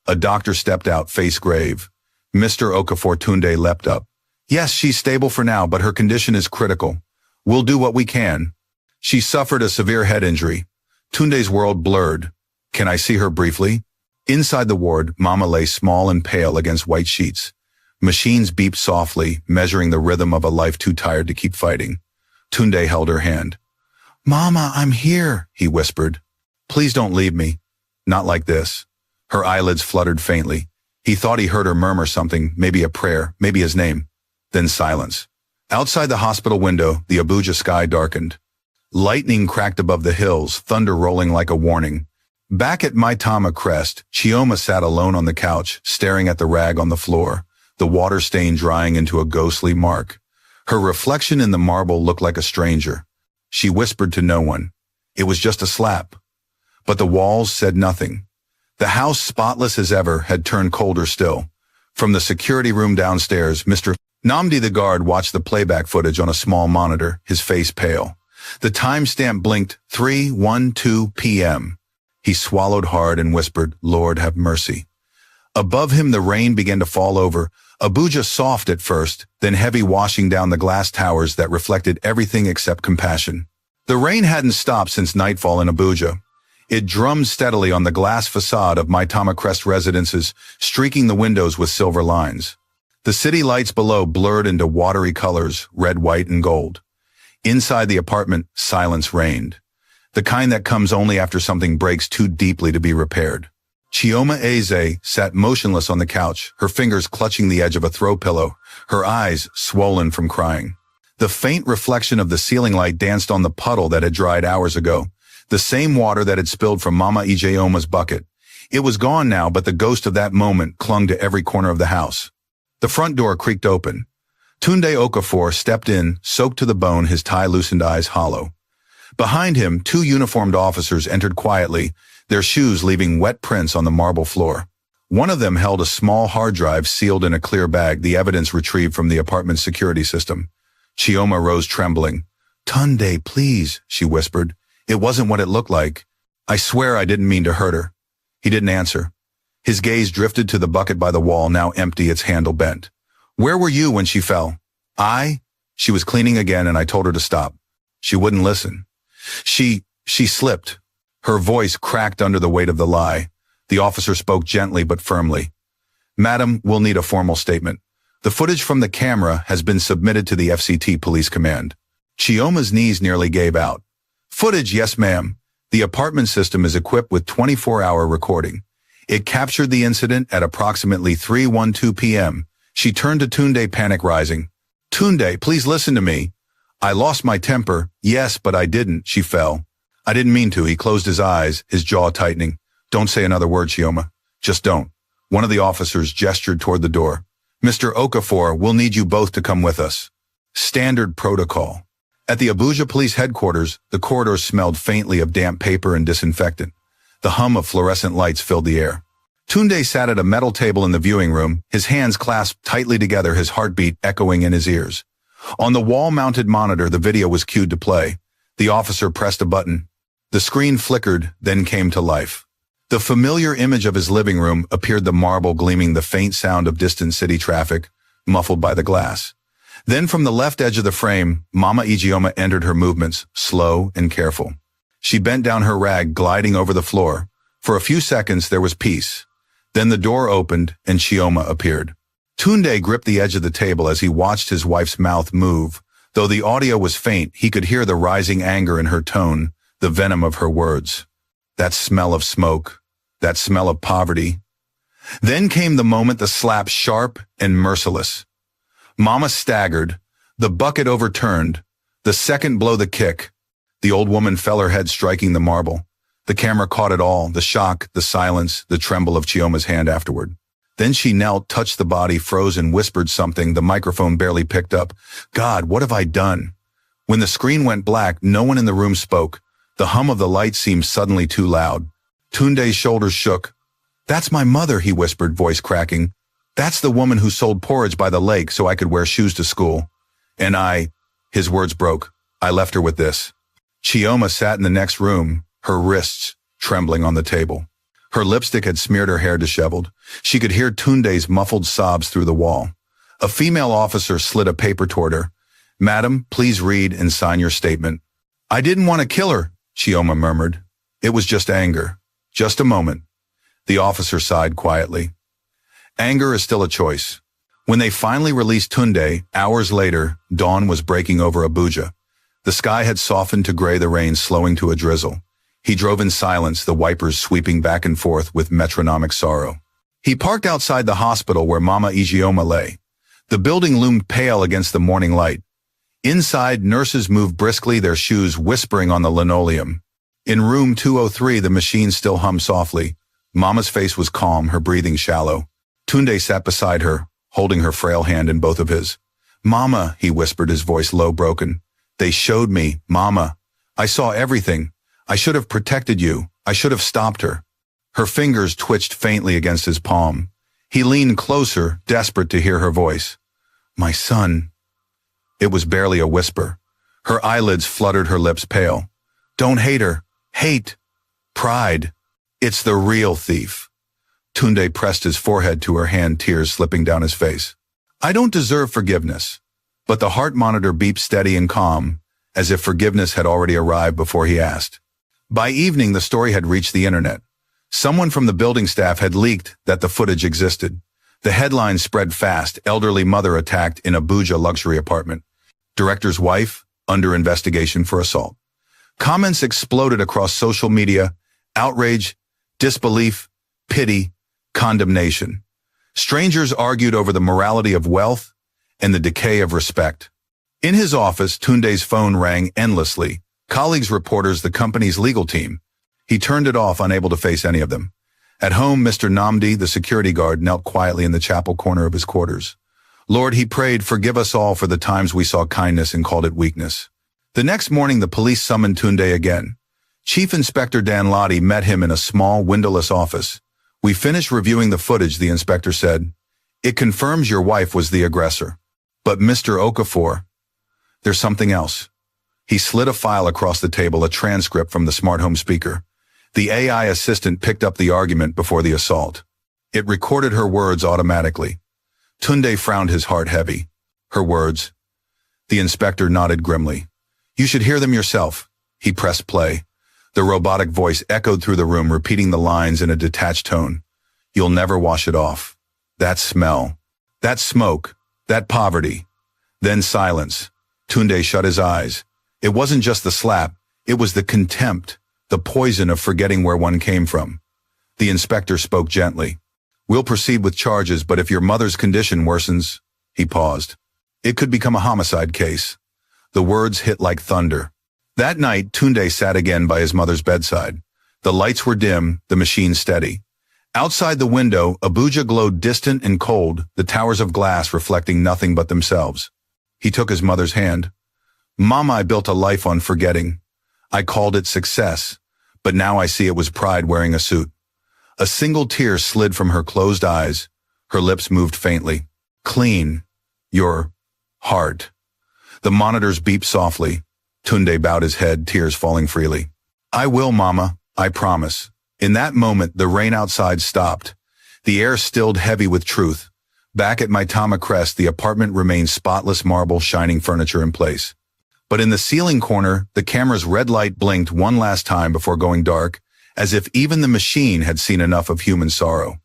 A doctor stepped out, face grave. Mr. Okafor. Tunde leapt up. Yes, she's stable for now, but her condition is critical. We'll do what we can. She suffered a severe head injury. Tunde's world blurred. Can I see her briefly? Inside the ward, Mama lay small and pale against white sheets. Machines beeped softly, measuring the rhythm of a life too tired to keep fighting. Tunde held her hand. Mama, I'm here, he whispered. Please don't leave me. Not like this. Her eyelids fluttered faintly. He thought he heard her murmur something, maybe a prayer, maybe his name. Then silence. Outside the hospital window, the Abuja sky darkened. Lightning cracked above the hills, thunder rolling like a warning. Back at Maitama Crest, Chioma sat alone on the couch, staring at the rag on the floor, the water stain drying into a ghostly mark. Her reflection in the marble looked like a stranger. She whispered to no one. It was just a slap. But the walls said nothing. The house, spotless as ever, had turned colder still. From the security room downstairs, Mr. Namdi the guard watched the playback footage on a small monitor, his face pale. The timestamp blinked, 3:12 p.m. He swallowed hard and whispered, Lord have mercy. Above him the rain began to fall over, Abuja soft at first, then heavy, washing down the glass towers that reflected everything except compassion. The rain hadn't stopped since nightfall in Abuja. It drummed steadily on the glass facade of Maitama Crest residences, streaking the windows with silver lines. The city lights below blurred into watery colors, red, white, and gold. Inside the apartment, silence reigned. The kind that comes only after something breaks too deeply to be repaired. Chioma Eze sat motionless on the couch, her fingers clutching the edge of a throw pillow, her eyes swollen from crying. The faint reflection of the ceiling light danced on the puddle that had dried hours ago, the same water that had spilled from Mama Ijeoma's bucket. It was gone now, but the ghost of that moment clung to every corner of the house. The front door creaked open. Tunde Okafor stepped in, soaked to the bone, his tie-loosened eyes hollow. Behind him, two uniformed officers entered quietly, their shoes leaving wet prints on the marble floor. One of them held a small hard drive sealed in a clear bag, the evidence retrieved from the apartment's security system. Chioma rose trembling. Tunde, please, she whispered. It wasn't what it looked like. I swear I didn't mean to hurt her. He didn't answer. His gaze drifted to the bucket by the wall, now empty, its handle bent. Where were you when she fell? She was cleaning again and I told her to stop. She wouldn't listen. She slipped. Her voice cracked under the weight of the lie. The officer spoke gently but firmly. Madam, we'll need a formal statement. The footage from the camera has been submitted to the FCT Police Command. Chioma's knees nearly gave out. Footage, yes ma'am. The apartment system is equipped with 24-hour recording. It captured the incident at approximately 3:12 p.m. She turned to Tunde, panic rising. Tunde, please listen to me. I lost my temper. Yes, but I didn't. She fell. I didn't mean to. He closed his eyes, his jaw tightening. Don't say another word, Chioma. Just don't. One of the officers gestured toward the door. Mr. Okafor, we'll need you both to come with us. Standard protocol. At the Abuja Police Headquarters, the corridors smelled faintly of damp paper and disinfectant. The hum of fluorescent lights filled the air. Tunde sat at a metal table in the viewing room, his hands clasped tightly together, his heartbeat echoing in his ears. On the wall-mounted monitor, the video was cued to play. The officer pressed a button. The screen flickered, then came to life. The familiar image of his living room appeared, the marble gleaming, the faint sound of distant city traffic, muffled by the glass. Then from the left edge of the frame, Mama Ijeoma entered, her movements slow and careful. She bent down, her rag gliding over the floor. For a few seconds there was peace. Then the door opened and Chioma appeared. Tunde gripped the edge of the table as he watched his wife's mouth move. Though the audio was faint, he could hear the rising anger in her tone, the venom of her words. That smell of smoke, that smell of poverty. Then came the moment, the slap, sharp and merciless. Mama staggered, the bucket overturned, the second blow, the kick. The old woman fell, her head striking the marble. The camera caught it all, the shock, the silence, the tremble of Chioma's hand afterward. Then she knelt, touched the body, froze, and whispered something the microphone barely picked up. God, what have I done? When the screen went black, no one in the room spoke. The hum of the light seemed suddenly too loud. Tunde's shoulders shook. That's my mother, he whispered, voice cracking. That's the woman who sold porridge by the lake so I could wear shoes to school. And his words broke. I left her with this. Chioma sat in the next room, her wrists trembling on the table. Her lipstick had smeared her hair disheveled. She could hear Tunde's muffled sobs through the wall. A female officer slid a paper toward her. Madam, please read and sign your statement. I didn't want to kill her, Chioma murmured. It was just anger. Just a moment. The officer sighed quietly. Anger is still a choice. When they finally released Tunde, hours later, dawn was breaking over Abuja. The sky had softened to gray, the rain slowing to a drizzle. He drove in silence, the wipers sweeping back and forth with metronomic sorrow. He parked outside the hospital where Mama Ijeoma lay. The building loomed pale against the morning light. Inside, nurses moved briskly, their shoes whispering on the linoleum. In room 203, the machine still hummed softly. Mama's face was calm, her breathing shallow. Tunde sat beside her, holding her frail hand in both of his. Mama, he whispered, his voice low, broken. They showed me, Mama. I saw everything. I should have protected you. I should have stopped her. Her fingers twitched faintly against his palm. He leaned closer, desperate to hear her voice. My son. It was barely a whisper. Her eyelids fluttered, her lips pale. Don't hate her. Hate. Pride. It's the real thief. Tunde pressed his forehead to her hand, tears slipping down his face. I don't deserve forgiveness. But the heart monitor beeped steady and calm, as if forgiveness had already arrived before he asked. By evening, the story had reached the internet. Someone from the building staff had leaked that the footage existed. The headlines spread fast: elderly mother attacked in Abuja luxury apartment. Director's wife under investigation for assault. Comments exploded across social media: outrage, disbelief, pity, condemnation. Strangers argued over the morality of wealth and the decay of respect. In his office, Tunde's phone rang endlessly. Colleagues, reporters, the company's legal team. He turned it off, unable to face any of them. At home, Mr. Namdi, the security guard, knelt quietly in the chapel corner of his quarters. Lord, he prayed, forgive us all for the times we saw kindness and called it weakness. The next morning, the police summoned Tunde again. Chief Inspector Dan Lottie met him in a small, windowless office. We finished reviewing the footage, the inspector said. It confirms your wife was the aggressor. But Mr. Okafor, there's something else. He slid a file across the table, a transcript from the smart home speaker. The AI assistant picked up the argument before the assault. It recorded her words automatically. Tunde frowned, his heart heavy. Her words. The inspector nodded grimly. You should hear them yourself. He pressed play. The robotic voice echoed through the room, repeating the lines in a detached tone. You'll never wash it off. That smell. That smoke. That poverty. Then silence. Tunde shut his eyes. It wasn't just the slap. It was the contempt, the poison of forgetting where one came from. The inspector spoke gently. We'll proceed with charges, but if your mother's condition worsens, he paused. It could become a homicide case. The words hit like thunder. That night, Tunde sat again by his mother's bedside. The lights were dim, the machine steady. Outside the window, Abuja glowed distant and cold, the towers of glass reflecting nothing but themselves. He took his mother's hand. Mama, I built a life on forgetting. I called it success, but now I see it was pride wearing a suit. A single tear slid from her closed eyes. Her lips moved faintly. Clean. Your heart. The monitors beeped softly. Tunde bowed his head, tears falling freely. I will, Mama. I promise. In that moment, the rain outside stopped. The air stilled heavy with truth. Back at Maitama Crest, the apartment remained spotless marble, shining furniture in place. But in the ceiling corner, the camera's red light blinked one last time before going dark, as if even the machine had seen enough of human sorrow.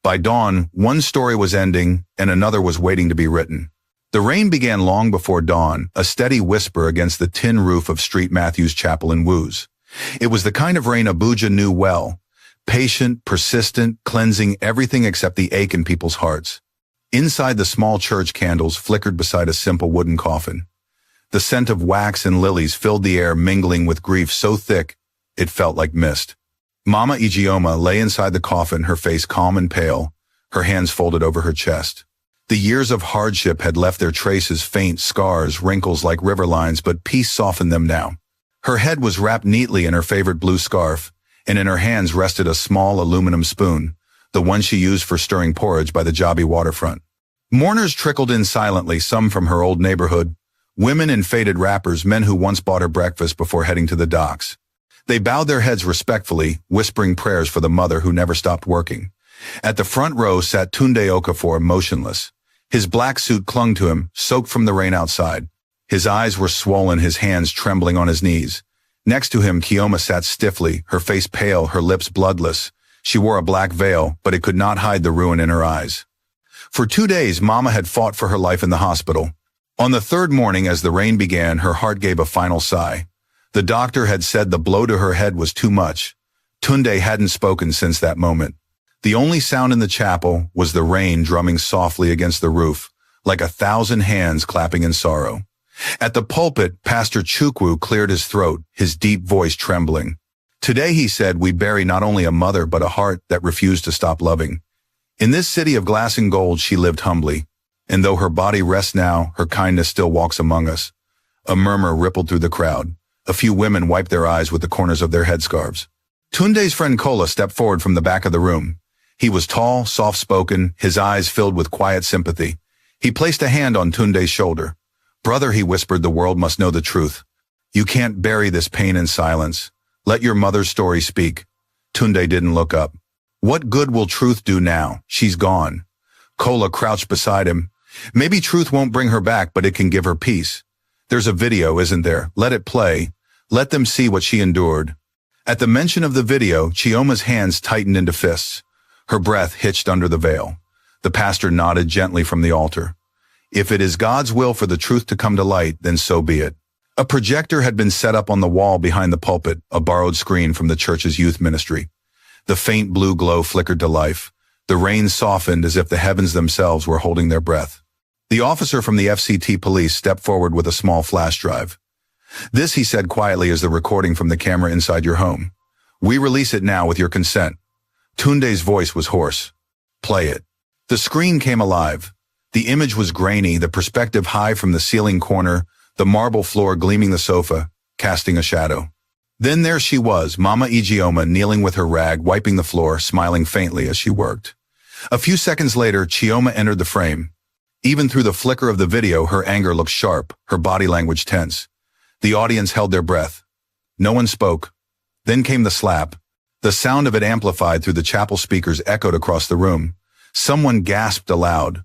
By dawn, one story was ending and another was waiting to be written. The rain began long before dawn, a steady whisper against the tin roof of St. Matthew's Chapel in Woos. It was the kind of rain Abuja knew well, patient, persistent, cleansing everything except the ache in people's hearts. Inside, the small church candles flickered beside a simple wooden coffin. The scent of wax and lilies filled the air, mingling with grief so thick it felt like mist. Mama Ijeoma lay inside the coffin, her face calm and pale, her hands folded over her chest. The years of hardship had left their traces, faint scars, wrinkles like river lines, but peace softened them now. Her head was wrapped neatly in her favorite blue scarf, and in her hands rested a small aluminum spoon, the one she used for stirring porridge by the Jabi waterfront. Mourners trickled in silently, some from her old neighborhood, women in faded wrappers, men who once bought her breakfast before heading to the docks. They bowed their heads respectfully, whispering prayers for the mother who never stopped working. At the front row sat Tunde Okafor, motionless. His black suit clung to him, soaked from the rain outside. His eyes were swollen, his hands trembling on his knees. Next to him, Kioma sat stiffly, her face pale, her lips bloodless. She wore a black veil, but it could not hide the ruin in her eyes. For 2 days, Mama had fought for her life in the hospital. On the third morning, as the rain began, her heart gave a final sigh. The doctor had said the blow to her head was too much. Tunde hadn't spoken since that moment. The only sound in the chapel was the rain drumming softly against the roof, like 1,000 hands clapping in sorrow. At the pulpit, Pastor Chukwu cleared his throat, his deep voice trembling. Today, he said, we bury not only a mother but a heart that refused to stop loving. In this city of glass and gold, she lived humbly. And though her body rests now, her kindness still walks among us. A murmur rippled through the crowd. A few women wiped their eyes with the corners of their headscarves. Tunde's friend Kola stepped forward from the back of the room. He was tall, soft-spoken, his eyes filled with quiet sympathy. He placed a hand on Tunde's shoulder. Brother, he whispered, the world must know the truth. You can't bury this pain in silence. Let your mother's story speak. Tunde didn't look up. What good will truth do now? She's gone. Kola crouched beside him. Maybe truth won't bring her back, but it can give her peace. There's a video, isn't there? Let it play. Let them see what she endured. At the mention of the video, Chioma's hands tightened into fists. Her breath hitched under the veil. The pastor nodded gently from the altar. If it is God's will for the truth to come to light, then so be it. A projector had been set up on the wall behind the pulpit, a borrowed screen from the church's youth ministry. The faint blue glow flickered to life. The rain softened as if the heavens themselves were holding their breath. The officer from the FCT police stepped forward with a small flash drive. This, he said quietly, is the recording from the camera inside your home. We release it now with your consent. Tunde's voice was hoarse. Play it. The screen came alive. The image was grainy, the perspective high from the ceiling corner, the marble floor gleaming the sofa, casting a shadow. Then there she was, Mama Ijeoma, kneeling with her rag, wiping the floor, smiling faintly as she worked. A few seconds later, Chioma entered the frame. Even through the flicker of the video, her anger looked sharp, her body language tense. The audience held their breath. No one spoke. Then came the slap. The sound of it, amplified through the chapel speakers, echoed across the room. Someone gasped aloud.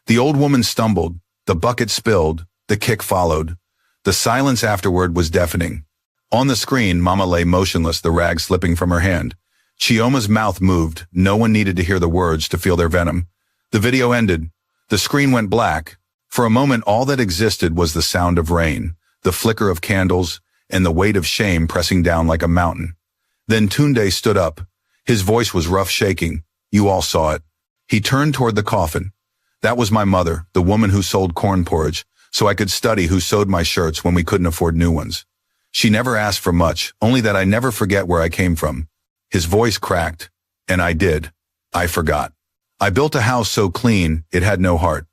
The old woman stumbled. The bucket spilled. The kick followed. The silence afterward was deafening. On the screen, Mama lay motionless, the rag slipping from her hand. Chioma's mouth moved. No one needed to hear the words to feel their venom. The video ended. The screen went black. For a moment, all that existed was the sound of rain, the flicker of candles, and the weight of shame pressing down like a mountain. Then Tunde stood up. His voice was rough, shaking. You all saw it. He turned toward the coffin. That was my mother, the woman who sold corn porridge, so I could study, who sewed my shirts when we couldn't afford new ones. She never asked for much, only that I never forget where I came from. His voice cracked. And I did. I forgot. I built a house so clean, it had no heart.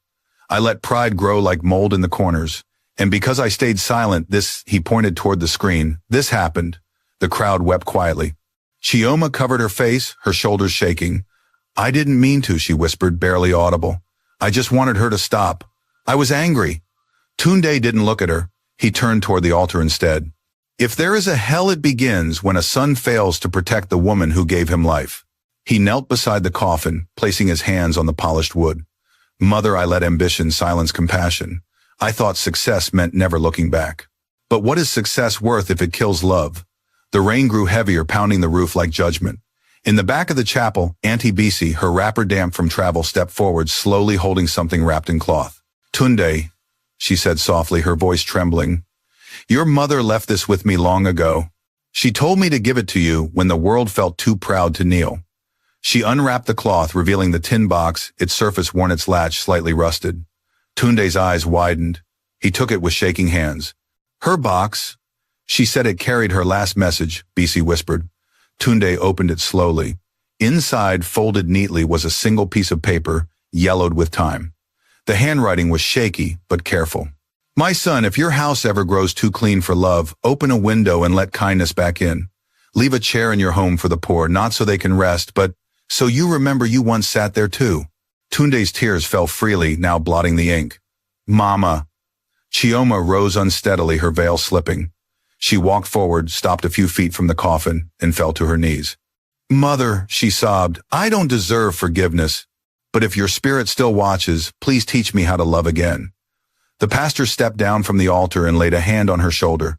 I let pride grow like mold in the corners. And because I stayed silent, he pointed toward the screen, this happened. The crowd wept quietly. Chioma covered her face, her shoulders shaking. I didn't mean to, she whispered, barely audible. I just wanted her to stop. I was angry. Tunde didn't look at her. He turned toward the altar instead. If there is a hell, it begins when a son fails to protect the woman who gave him life. He knelt beside the coffin, placing his hands on the polished wood. Mother, I let ambition silence compassion. I thought success meant never looking back. But what is success worth if it kills love? The rain grew heavier, pounding the roof like judgment. In the back of the chapel, Auntie Bisi, her wrapper damp from travel, stepped forward, slowly holding something wrapped in cloth. Tunde, she said softly, her voice trembling. Your mother left this with me long ago. She told me to give it to you when the world felt too proud to kneel. She unwrapped the cloth, revealing the tin box, its surface worn, its latch slightly rusted. Tunde's eyes widened. He took it with shaking hands. Her box. She said it carried her last message, BC whispered. Tunde opened it slowly. Inside, folded neatly, was a single piece of paper, yellowed with time. The handwriting was shaky, but careful. My son, if your house ever grows too clean for love, open a window and let kindness back in. Leave a chair in your home for the poor, not so they can rest, but so you remember you once sat there too. Tunde's tears fell freely, now blotting the ink. Mama. Chioma rose unsteadily, her veil slipping. She walked forward, stopped a few feet from the coffin, and fell to her knees. Mother, she sobbed, I don't deserve forgiveness, but if your spirit still watches, please teach me how to love again. The pastor stepped down from the altar and laid a hand on her shoulder.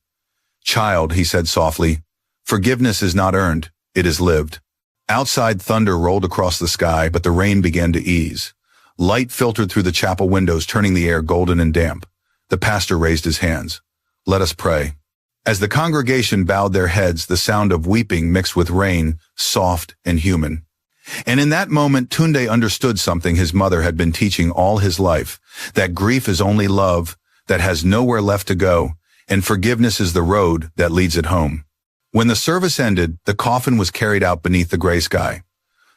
Child, he said softly, forgiveness is not earned, it is lived. Outside, thunder rolled across the sky, but the rain began to ease. Light filtered through the chapel windows, turning the air golden and damp. The pastor raised his hands. Let us pray. As the congregation bowed their heads, the sound of weeping mixed with rain, soft and human. And in that moment, Tunde understood something his mother had been teaching all his life, that grief is only love, that has nowhere left to go, and forgiveness is the road that leads it home. When the service ended, the coffin was carried out beneath the gray sky.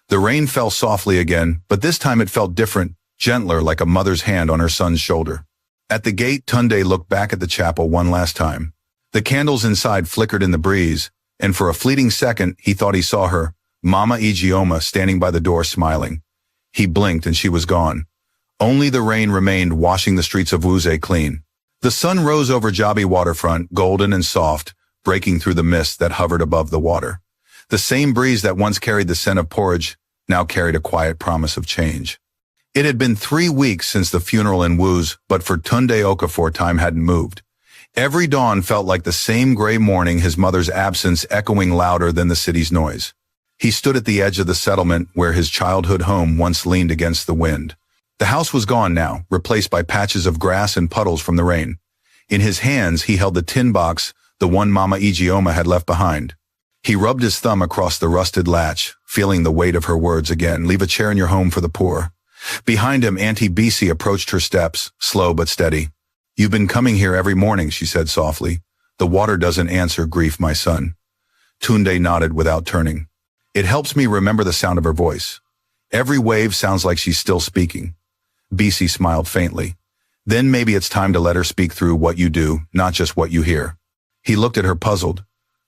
The rain fell softly again, but this time it felt different, gentler, like a mother's hand on her son's shoulder. At the gate, Tunde looked back at the chapel one last time. The candles inside flickered in the breeze, and for a fleeting second, he thought he saw her, Mama Ijeoma, standing by the door smiling. He blinked and she was gone. Only the rain remained, washing the streets of Wuse clean. The sun rose over Jabi waterfront, golden and soft, breaking through the mist that hovered above the water. The same breeze that once carried the scent of porridge now carried a quiet promise of change. It had been 3 weeks since the funeral in Wuse, but for Tunde Okafor time hadn't moved. Every dawn felt like the same gray morning, his mother's absence echoing louder than the city's noise. He stood at the edge of the settlement where his childhood home once leaned against the wind. The house was gone now, replaced by patches of grass and puddles from the rain. In his hands, he held the tin box, the one Mama Ijeoma had left behind. He rubbed his thumb across the rusted latch, feeling the weight of her words again. Leave a chair in your home for the poor. Behind him, Auntie BC approached her steps, slow but steady. You've been coming here every morning, she said softly. The water doesn't answer grief, my son. Tunde nodded without turning. It helps me remember the sound of her voice. Every wave sounds like she's still speaking. BC smiled faintly. Then maybe it's time to let her speak through what you do, not just what you hear. He looked at her puzzled.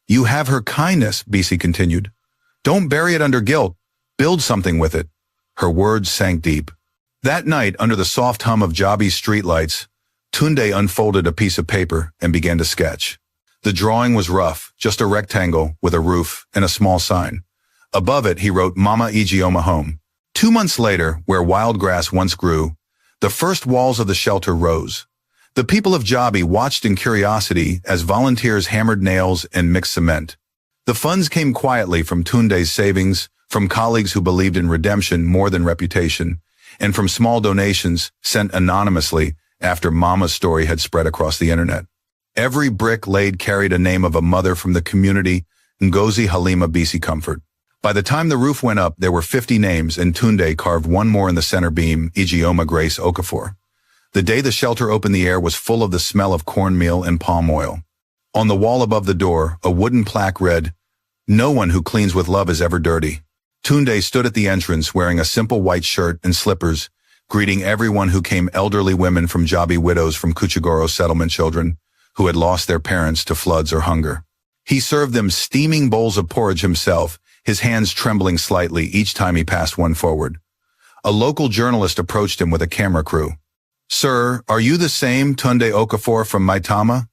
You have her kindness, BC continued. Don't bury it under guilt. Build something with it. Her words sank deep. That night, under the soft hum of Jabi's streetlights, Tunde unfolded a piece of paper and began to sketch. The drawing was rough, just a rectangle with a roof and a small sign. Above it, he wrote Mama Ijeoma home. 2 months later, where wild grass once grew, the first walls of the shelter rose. The people of Jabi watched in curiosity as volunteers hammered nails and mixed cement. The funds came quietly from Tunde's savings, from colleagues who believed in redemption more than reputation, and from small donations sent anonymously after Mama's story had spread across the internet. Every brick laid carried a name of a mother from the community, Ngozi Halima BC Comfort. By the time the roof went up, there were 50 names, and Tunde carved one more in the center beam, Ijeoma Grace Okafor. The day the shelter opened, the air was full of the smell of cornmeal and palm oil. On the wall above the door, a wooden plaque read, No one who cleans with love is ever dirty. Tunde stood at the entrance wearing a simple white shirt and slippers, greeting everyone who came, elderly women from Jabi, widows from Kuchigoro settlement, children who had lost their parents to floods or hunger. He served them steaming bowls of porridge himself, his hands trembling slightly each time he passed one forward. A local journalist approached him with a camera crew. Sir, are you the same Tunde Okafor from Maitama?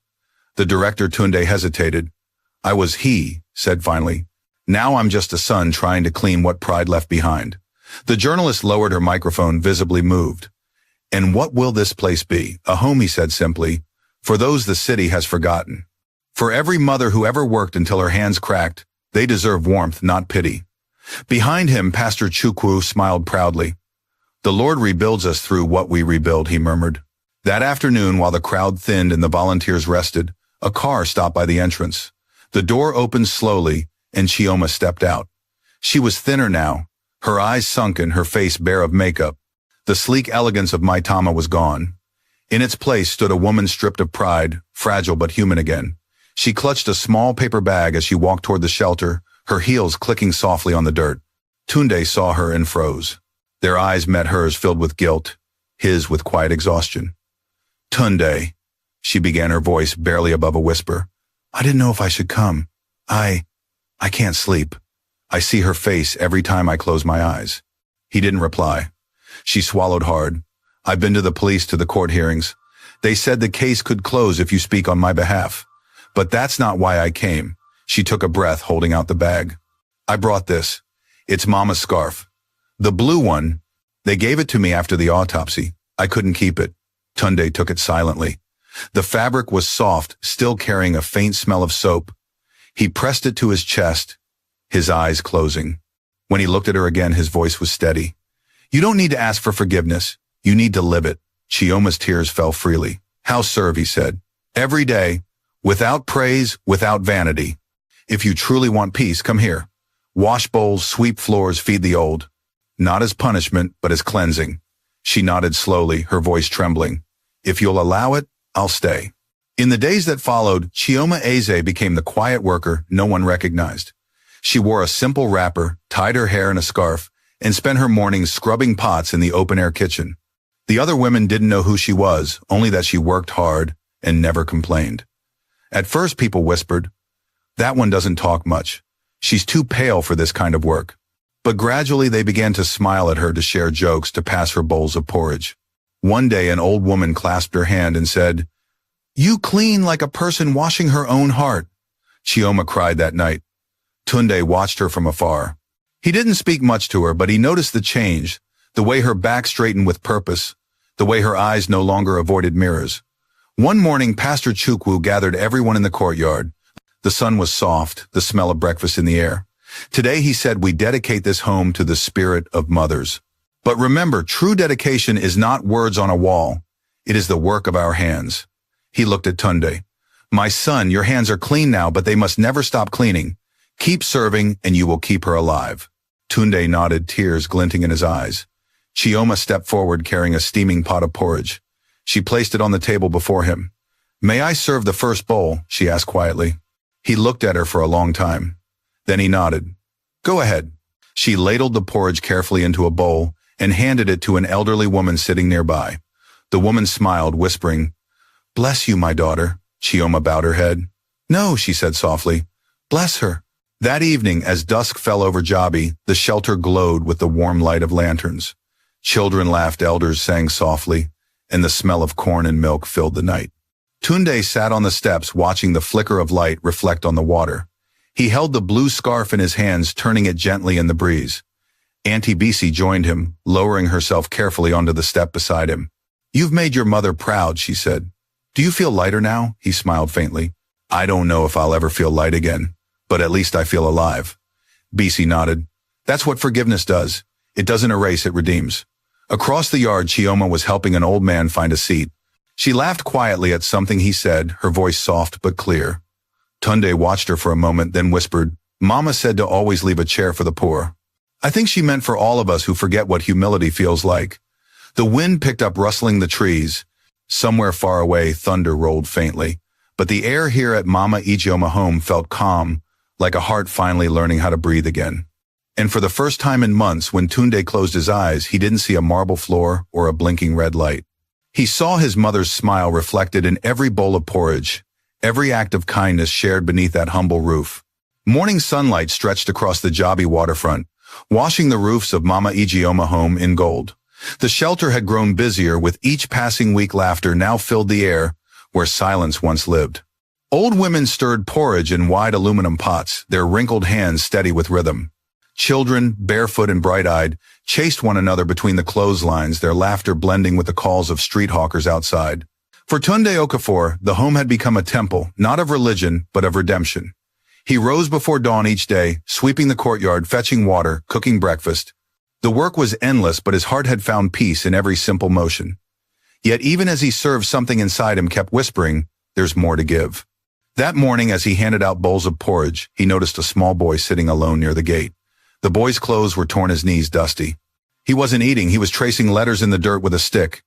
The director, Tunde, hesitated. I was he, said finally. Now I'm just a son trying to clean what pride left behind. The journalist lowered her microphone, visibly moved. And what will this place be? A home, he said simply, for those the city has forgotten. For every mother who ever worked until her hands cracked, they deserve warmth, not pity. Behind him, Pastor Chukwu smiled proudly. The Lord rebuilds us through what we rebuild, he murmured. That afternoon, while the crowd thinned and the volunteers rested, a car stopped by the entrance. The door opened slowly, and Chioma stepped out. She was thinner now, her eyes sunken, her face bare of makeup. The sleek elegance of Maitama was gone. In its place stood a woman stripped of pride, fragile but human again. She clutched a small paper bag as she walked toward the shelter, her heels clicking softly on the dirt. Tunde saw her and froze. Their eyes met hers, filled with guilt, his with quiet exhaustion. "Tunde," she began, her voice barely above a whisper. "I didn't know if I should come. I can't sleep. I see her face every time I close my eyes." He didn't reply. She swallowed hard. "I've been to the police, to the court hearings. They said the case could close if you speak on my behalf. But that's not why I came." She took a breath, holding out the bag. "I brought this. It's Mama's scarf. The blue one. They gave it to me after the autopsy. I couldn't keep it." Tunde took it silently. The fabric was soft, still carrying a faint smell of soap. He pressed it to his chest, his eyes closing. When he looked at her again, his voice was steady. "You don't need to ask for forgiveness. You need to live it." Chioma's tears fell freely. "How serve," he said. "Every day, without praise, without vanity. If you truly want peace, come here. Wash bowls, sweep floors, feed the old. Not as punishment, but as cleansing." She nodded slowly, her voice trembling. "If you'll allow it, I'll stay." In the days that followed, Chioma Eze became the quiet worker no one recognized. She wore a simple wrapper, tied her hair in a scarf, and spent her mornings scrubbing pots in the open-air kitchen. The other women didn't know who she was, only that she worked hard and never complained. At first, people whispered, "That one doesn't talk much. She's too pale for this kind of work." But gradually they began to smile at her, to share jokes, to pass her bowls of porridge. One day an old woman clasped her hand and said, "You clean like a person washing her own heart." Chioma cried that night. Tunde watched her from afar. He didn't speak much to her, but he noticed the change, the way her back straightened with purpose, the way her eyes no longer avoided mirrors. One morning, Pastor Chukwu gathered everyone in the courtyard. The sun was soft, the smell of breakfast in the air. Today, he said, we dedicate this home to the spirit of mothers. But remember, true dedication is not words on a wall. It is the work of our hands. He looked at Tunde. "My son, your hands are clean now, but they must never stop cleaning. Keep serving, and you will keep her alive." Tunde nodded, tears glinting in his eyes. Chioma stepped forward, carrying a steaming pot of porridge. She placed it on the table before him. "May I serve the first bowl?" she asked quietly. He looked at her for a long time. Then he nodded. "Go ahead." She ladled the porridge carefully into a bowl and handed it to an elderly woman sitting nearby. The woman smiled, whispering, "Bless you, my daughter." Chioma bowed her head. "No," she said softly. "Bless her." That evening, as dusk fell over Jabi, the shelter glowed with the warm light of lanterns. Children laughed, elders sang softly, and the smell of corn and milk filled the night. Tunde sat on the steps, watching the flicker of light reflect on the water. He held the blue scarf in his hands, turning it gently in the breeze. Auntie Bisi joined him, lowering herself carefully onto the step beside him. "You've made your mother proud," she said. "Do you feel lighter now?" He smiled faintly. "I don't know if I'll ever feel light again, but at least I feel alive." Bisi nodded. "That's what forgiveness does. It doesn't erase, it redeems." Across the yard, Chioma was helping an old man find a seat. She laughed quietly at something he said, her voice soft but clear. Tunde watched her for a moment, then whispered, "Mama said to always leave a chair for the poor." I think she meant for all of us who forget what humility feels like. The wind picked up, rustling the trees. Somewhere far away, thunder rolled faintly. But the air here at Mama Ijeoma home felt calm, like a heart finally learning how to breathe again. And for the first time in months, when Tunde closed his eyes, he didn't see a marble floor or a blinking red light. He saw his mother's smile reflected in every bowl of porridge, every act of kindness shared beneath that humble roof. Morning sunlight stretched across the Jabi waterfront, washing the roofs of Mama Ijeoma home in gold. The shelter had grown busier, with each passing week. Laughter now filled the air, where silence once lived. Old women stirred porridge in wide aluminum pots, their wrinkled hands steady with rhythm. Children, barefoot and bright-eyed, chased one another between the clotheslines, their laughter blending with the calls of street hawkers outside. For Tunde Okafor, the home had become a temple, not of religion, but of redemption. He rose before dawn each day, sweeping the courtyard, fetching water, cooking breakfast. The work was endless, but his heart had found peace in every simple motion. Yet even as he served, something inside him kept whispering, "There's more to give." That morning, as he handed out bowls of porridge, he noticed a small boy sitting alone near the gate. The boy's clothes were torn, his knees dusty. He wasn't eating, he was tracing letters in the dirt with a stick.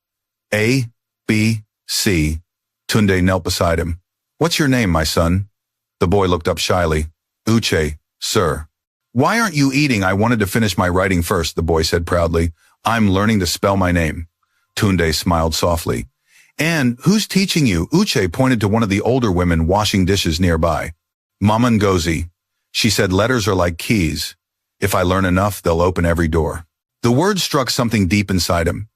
A, B, C. Tunde knelt beside him. What's your name, my son? The boy looked up shyly. Uche, sir. Why aren't you eating? I wanted to finish my writing first, the boy said proudly. I'm learning to spell my name. Tunde smiled softly. And who's teaching you? Uche pointed to one of the older women washing dishes nearby. Mama Ngozi. She said letters are like keys. If I learn enough, they'll open every door. The word struck something deep inside him.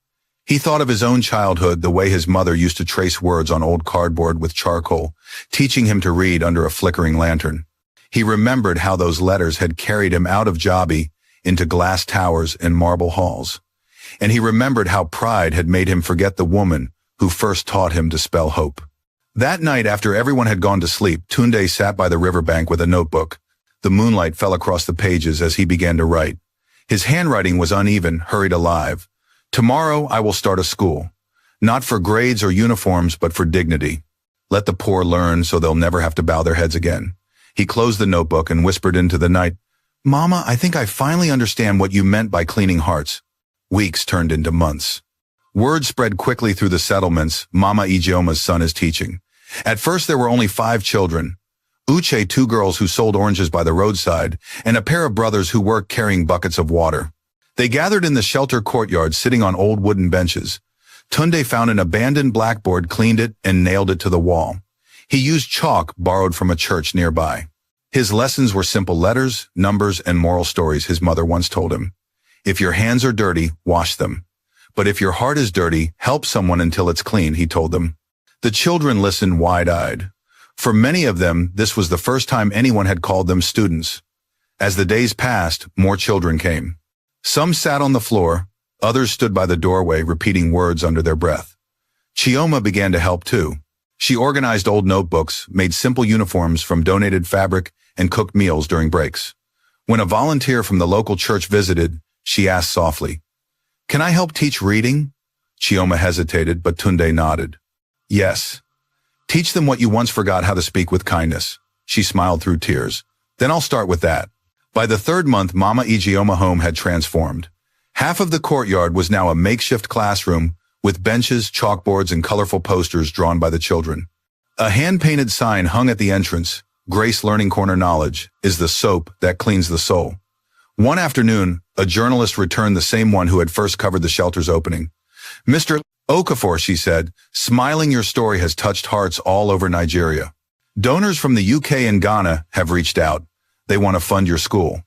He thought of his own childhood, the way his mother used to trace words on old cardboard with charcoal, teaching him to read under a flickering lantern. He remembered how those letters had carried him out of Jabi into glass towers and marble halls. And he remembered how pride had made him forget the woman who first taught him to spell hope. That night, after everyone had gone to sleep, Tunde sat by the riverbank with a notebook. The moonlight fell across the pages as he began to write. His handwriting was uneven, hurried alive. Tomorrow I will start a school. Not for grades or uniforms, but for dignity. Let the poor learn so they'll never have to bow their heads again. He closed the notebook and whispered into the night, Mama, I think I finally understand what you meant by cleaning hearts. Weeks turned into months. Word spread quickly through the settlements. Mama Ijioma's son is teaching. At first there were only 5 children. Uche, 2 girls who sold oranges by the roadside, and a pair of brothers who worked carrying buckets of water. They gathered in the shelter courtyard, sitting on old wooden benches. Tunde found an abandoned blackboard, cleaned it, and nailed it to the wall. He used chalk borrowed from a church nearby. His lessons were simple letters, numbers, and moral stories, his mother once told him. If your hands are dirty, wash them. But if your heart is dirty, help someone until it's clean, he told them. The children listened wide-eyed. For many of them, this was the first time anyone had called them students. As the days passed, more children came. Some sat on the floor, others stood by the doorway, repeating words under their breath. Chioma began to help too. She organized old notebooks, made simple uniforms from donated fabric, and cooked meals during breaks. When a volunteer from the local church visited, she asked softly, Can I help teach reading? Chioma hesitated, but Tunde nodded. Yes. Teach them what you once forgot how to speak with kindness. She smiled through tears. Then I'll start with that. By the 3rd month, Mama Ijeoma home had transformed. Half of the courtyard was now a makeshift classroom with benches, chalkboards, and colorful posters drawn by the children. A hand-painted sign hung at the entrance, Grace Learning Corner Knowledge is the soap that cleans the soul. One afternoon, a journalist returned, the same one who had first covered the shelter's opening. Mr. Okafor, she said, smiling, your story has touched hearts all over Nigeria. Donors from the UK and Ghana have reached out. They want to fund your school.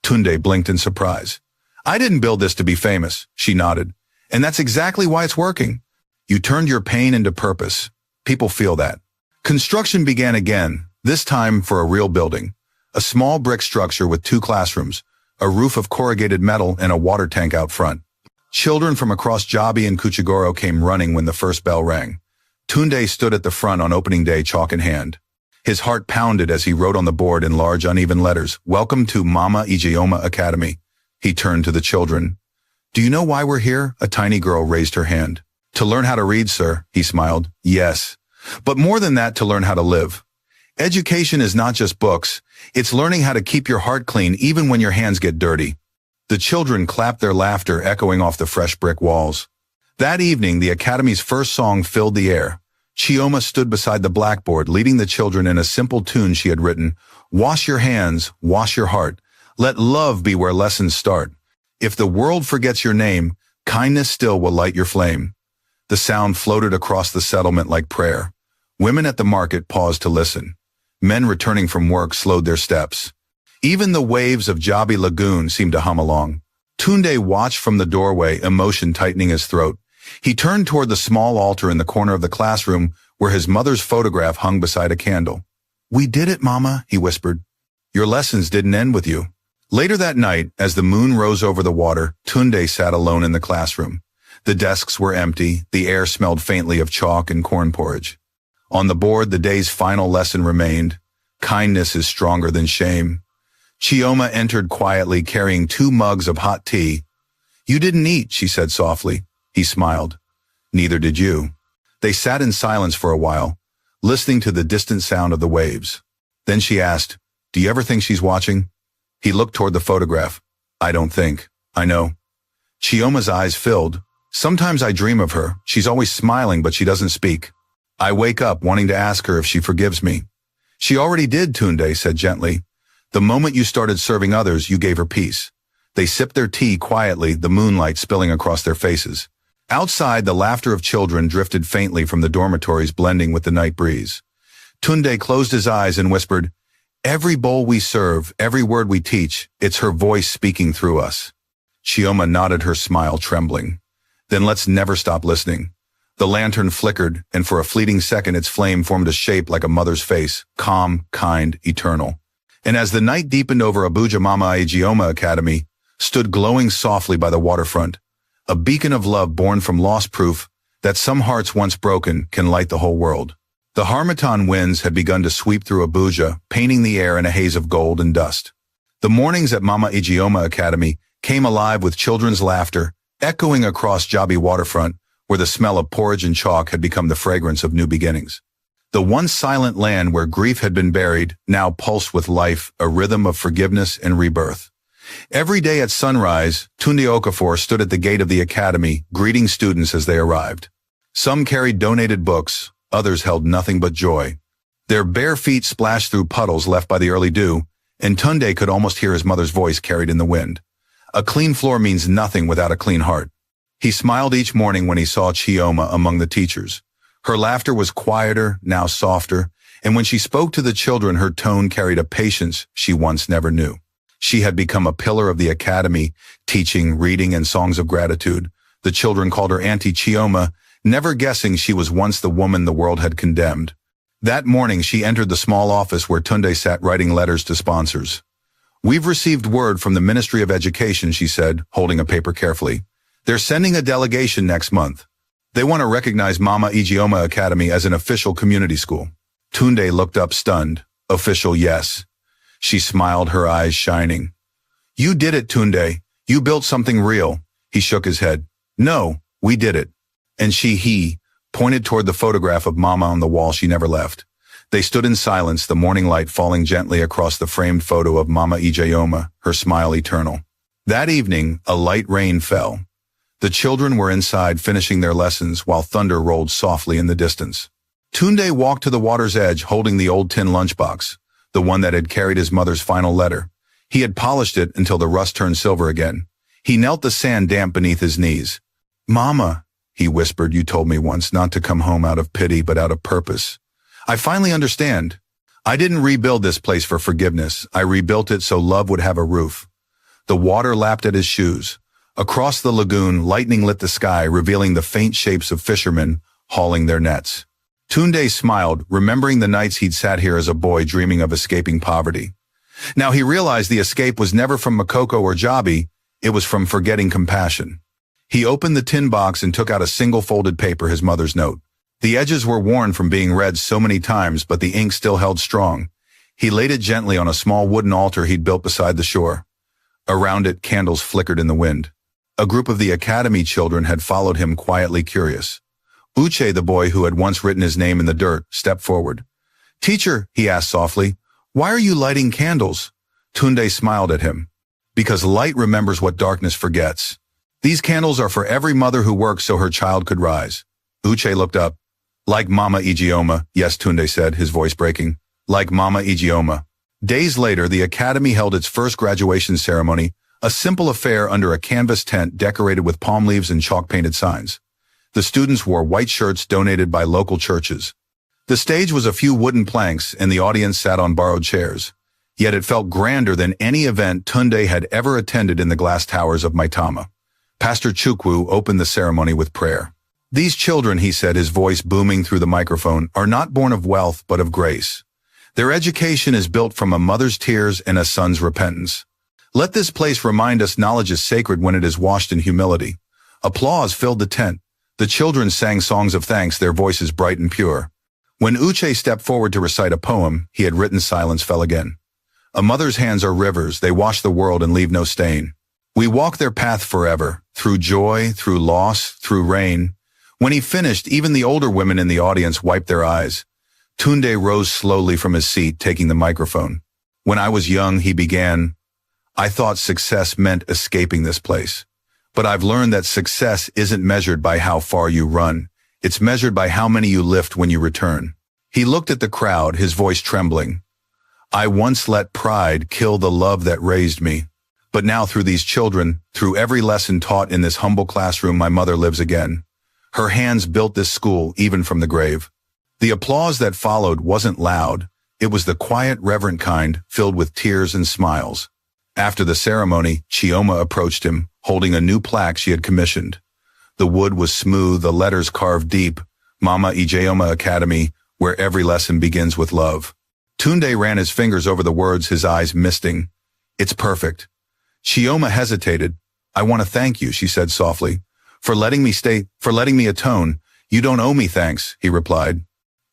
Tunde blinked in surprise. I didn't build this to be famous, she nodded. And that's exactly why it's working. You turned your pain into purpose. People feel that. Construction began again, this time for a real building. A small brick structure with 2 classrooms, a roof of corrugated metal, and a water tank out front. Children from across Jabi and Kuchigoro came running when the first bell rang. Tunde stood at the front on opening day, chalk in hand. His heart pounded as he wrote on the board in large, uneven letters, Welcome to Mama Ijeoma Academy. He turned to the children. Do you know why we're here? A tiny girl raised her hand. To learn how to read, sir, he smiled. Yes. But more than that, to learn how to live. Education is not just books. It's learning how to keep your heart clean even when your hands get dirty. The children clapped, their laughter echoing off the fresh brick walls. That evening, the academy's first song filled the air. Chioma stood beside the blackboard, leading the children in a simple tune she had written. Wash your hands, wash your heart. Let love be where lessons start. If the world forgets your name, kindness still will light your flame. The sound floated across the settlement like prayer. Women at the market paused to listen. Men returning from work slowed their steps. Even the waves of Jabi Lagoon seemed to hum along. Tunde watched from the doorway, emotion tightening his throat. He turned toward the small altar in the corner of the classroom where his mother's photograph hung beside a candle. We did it, Mama, he whispered. Your lessons didn't end with you. Later that night, as the moon rose over the water, Tunde sat alone in the classroom. The desks were empty, the air smelled faintly of chalk and corn porridge. On the board, the day's final lesson remained. Kindness is stronger than shame. Chioma entered quietly, carrying 2 mugs of hot tea. You didn't eat, she said softly. He smiled. Neither did you. They sat in silence for a while, listening to the distant sound of the waves. Then she asked, Do you ever think she's watching? He looked toward the photograph. I don't think. I know. Chioma's eyes filled. Sometimes I dream of her. She's always smiling, but she doesn't speak. I wake up wanting to ask her if she forgives me. She already did, Tunde said gently. The moment you started serving others, you gave her peace. They sipped their tea quietly, the moonlight spilling across their faces. Outside, the laughter of children drifted faintly from the dormitories, blending with the night breeze. Tunde closed his eyes and whispered, "Every bowl we serve, every word we teach, it's her voice speaking through us." Chioma nodded, her smile trembling. "Then let's never stop listening." The lantern flickered, and for a fleeting second its flame formed a shape like a mother's face, calm, kind, eternal. And as the night deepened over Abuja, Mama Ijeoma Academy stood glowing softly by the waterfront, a beacon of love born from lost proof that some hearts once broken can light the whole world. The Harmattan winds had begun to sweep through Abuja, painting the air in a haze of gold and dust. The mornings at Mama Ijeoma Academy came alive with children's laughter, echoing across Jabi waterfront, where the smell of porridge and chalk had become the fragrance of new beginnings. The once silent land where grief had been buried now pulsed with life, a rhythm of forgiveness and rebirth. Every day at sunrise, Tunde Okafor stood at the gate of the academy, greeting students as they arrived. Some carried donated books, others held nothing but joy. Their bare feet splashed through puddles left by the early dew, and Tunde could almost hear his mother's voice carried in the wind. A clean floor means nothing without a clean heart. He smiled each morning when he saw Chioma among the teachers. Her laughter was quieter, now softer, and when she spoke to the children, her tone carried a patience she once never knew. She had become a pillar of the academy, teaching, reading, and songs of gratitude. The children called her Auntie Chioma, never guessing she was once the woman the world had condemned. That morning, she entered the small office where Tunde sat writing letters to sponsors. "We've received word from the Ministry of Education," she said, holding a paper carefully. "They're sending a delegation next month. They want to recognize Mama Ijeoma Academy as an official community school." Tunde looked up stunned. "Official, yes." She smiled, her eyes shining. "You did it, Tunde. You built something real." He shook his head. "No, we did it." And he pointed toward the photograph of Mama on the wall she never left. They stood in silence, the morning light falling gently across the framed photo of Mama Ijeoma, her smile eternal. That evening, a light rain fell. The children were inside finishing their lessons while thunder rolled softly in the distance. Tunde walked to the water's edge holding the old tin lunchbox, the one that had carried his mother's final letter. He had polished it until the rust turned silver again. He knelt, the sand damp beneath his knees. "Mama," he whispered, "you told me once not to come home out of pity but out of purpose. I finally understand. I didn't rebuild this place for forgiveness. I rebuilt it so love would have a roof." The water lapped at his shoes. Across the lagoon, lightning lit the sky, revealing the faint shapes of fishermen hauling their nets. Tunde smiled, remembering the nights he'd sat here as a boy dreaming of escaping poverty. Now he realized the escape was never from Makoko or Jabi, it was from forgetting compassion. He opened the tin box and took out a single folded paper, his mother's note. The edges were worn from being read so many times, but the ink still held strong. He laid it gently on a small wooden altar he'd built beside the shore. Around it, candles flickered in the wind. A group of the academy children had followed him, quietly curious. Uche, the boy who had once written his name in the dirt, stepped forward. "Teacher," he asked softly, "why are you lighting candles?" Tunde smiled at him. "Because light remembers what darkness forgets. These candles are for every mother who works so her child could rise." Uche looked up. "Like Mama Ijeoma," "Yes," Tunde said, his voice breaking. "Like Mama Ijeoma." Days later, the academy held its first graduation ceremony, a simple affair under a canvas tent decorated with palm leaves and chalk-painted signs. The students wore white shirts donated by local churches. The stage was a few wooden planks, and the audience sat on borrowed chairs. Yet it felt grander than any event Tunde had ever attended in the glass towers of Maitama. Pastor Chukwu opened the ceremony with prayer. "These children," he said, his voice booming through the microphone, "are not born of wealth but of grace. Their education is built from a mother's tears and a son's repentance. Let this place remind us knowledge is sacred when it is washed in humility." Applause filled the tent. The children sang songs of thanks, their voices bright and pure. When Uche stepped forward to recite a poem he had written, silence fell again. "A mother's hands are rivers, they wash the world and leave no stain. We walk their path forever, through joy, through loss, through rain." When he finished, even the older women in the audience wiped their eyes. Tunde rose slowly from his seat, taking the microphone. "When I was young," he began, "I thought success meant escaping this place. But I've learned that success isn't measured by how far you run. It's measured by how many you lift when you return. He looked at the crowd, his voice trembling. I once let pride kill the love that raised me. But now through these children, through every lesson taught in this humble classroom, my mother lives again. Her hands built this school even from the grave. The applause that followed wasn't loud. It was the quiet, reverent kind, filled with tears and smiles. After the ceremony, Chioma approached him, holding a new plaque she had commissioned. The wood was smooth, the letters carved deep, Mama Ijeoma Academy, where every lesson begins with love. Tunde ran his fingers over the words, his eyes misting. It's perfect. Chioma hesitated. I want to thank you, she said softly. For letting me atone. You don't owe me thanks, he replied.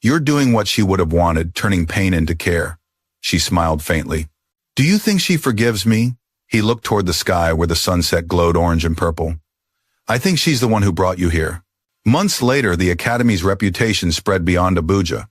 You're doing what she would have wanted, turning pain into care. She smiled faintly. Do you think she forgives me? He looked toward the sky where the sunset glowed orange and purple. I think she's the one who brought you here. Months later, the Academy's reputation spread beyond Abuja.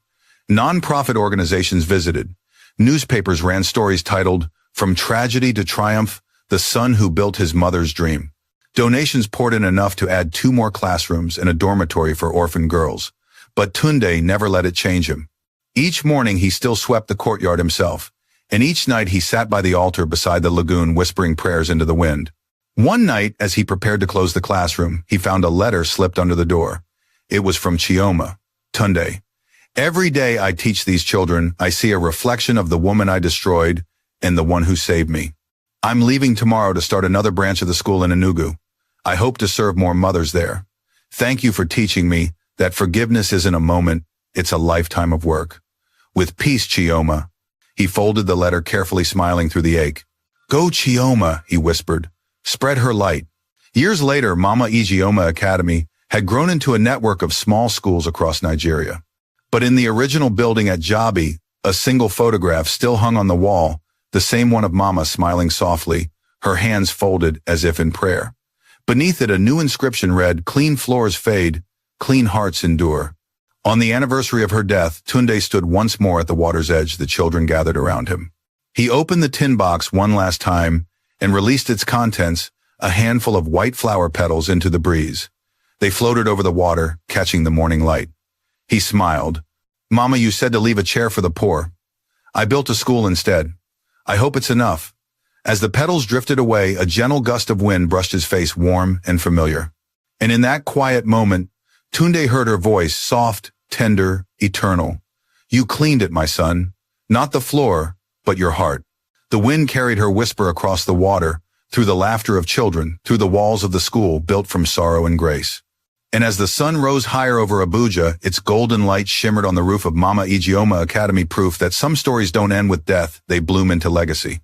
Non-profit organizations visited. Newspapers ran stories titled, From Tragedy to Triumph, the son who built his mother's dream. Donations poured in enough to add 2 more classrooms and a dormitory for orphan girls. But Tunde never let it change him. Each morning he still swept the courtyard himself, and each night he sat by the altar beside the lagoon whispering prayers into the wind. One night, as he prepared to close the classroom, he found a letter slipped under the door. It was from Chioma. Tunde. Every day I teach these children, I see a reflection of the woman I destroyed and the one who saved me. I'm leaving tomorrow to start another branch of the school in Enugu. I hope to serve more mothers there. Thank you for teaching me that forgiveness isn't a moment, it's a lifetime of work. With peace, Chioma. He folded the letter, carefully smiling through the ache. Go, Chioma, he whispered. Spread her light. Years later, Mama Ijeoma Academy had grown into a network of small schools across Nigeria. But in the original building at Jabi, a single photograph still hung on the wall, the same one of Mama smiling softly, her hands folded as if in prayer. Beneath it, a new inscription read, Clean floors fade, clean hearts endure. On the anniversary of her death, Tunde stood once more at the water's edge. The children gathered around him. He opened the tin box one last time and released its contents, a handful of white flower petals, into the breeze. They floated over the water, catching the morning light. He smiled. Mama, you said to leave a chair for the poor. I built a school instead. I hope it's enough. As the petals drifted away, a gentle gust of wind brushed his face, warm and familiar. And in that quiet moment, Tunde heard her voice, soft, tender, eternal. You cleaned it, my son. Not the floor, but your heart. The wind carried her whisper across the water, through the laughter of children, through the walls of the school built from sorrow and grace. And as the sun rose higher over Abuja, its golden light shimmered on the roof of Mama Ijeoma Academy, proof that some stories don't end with death, they bloom into legacy.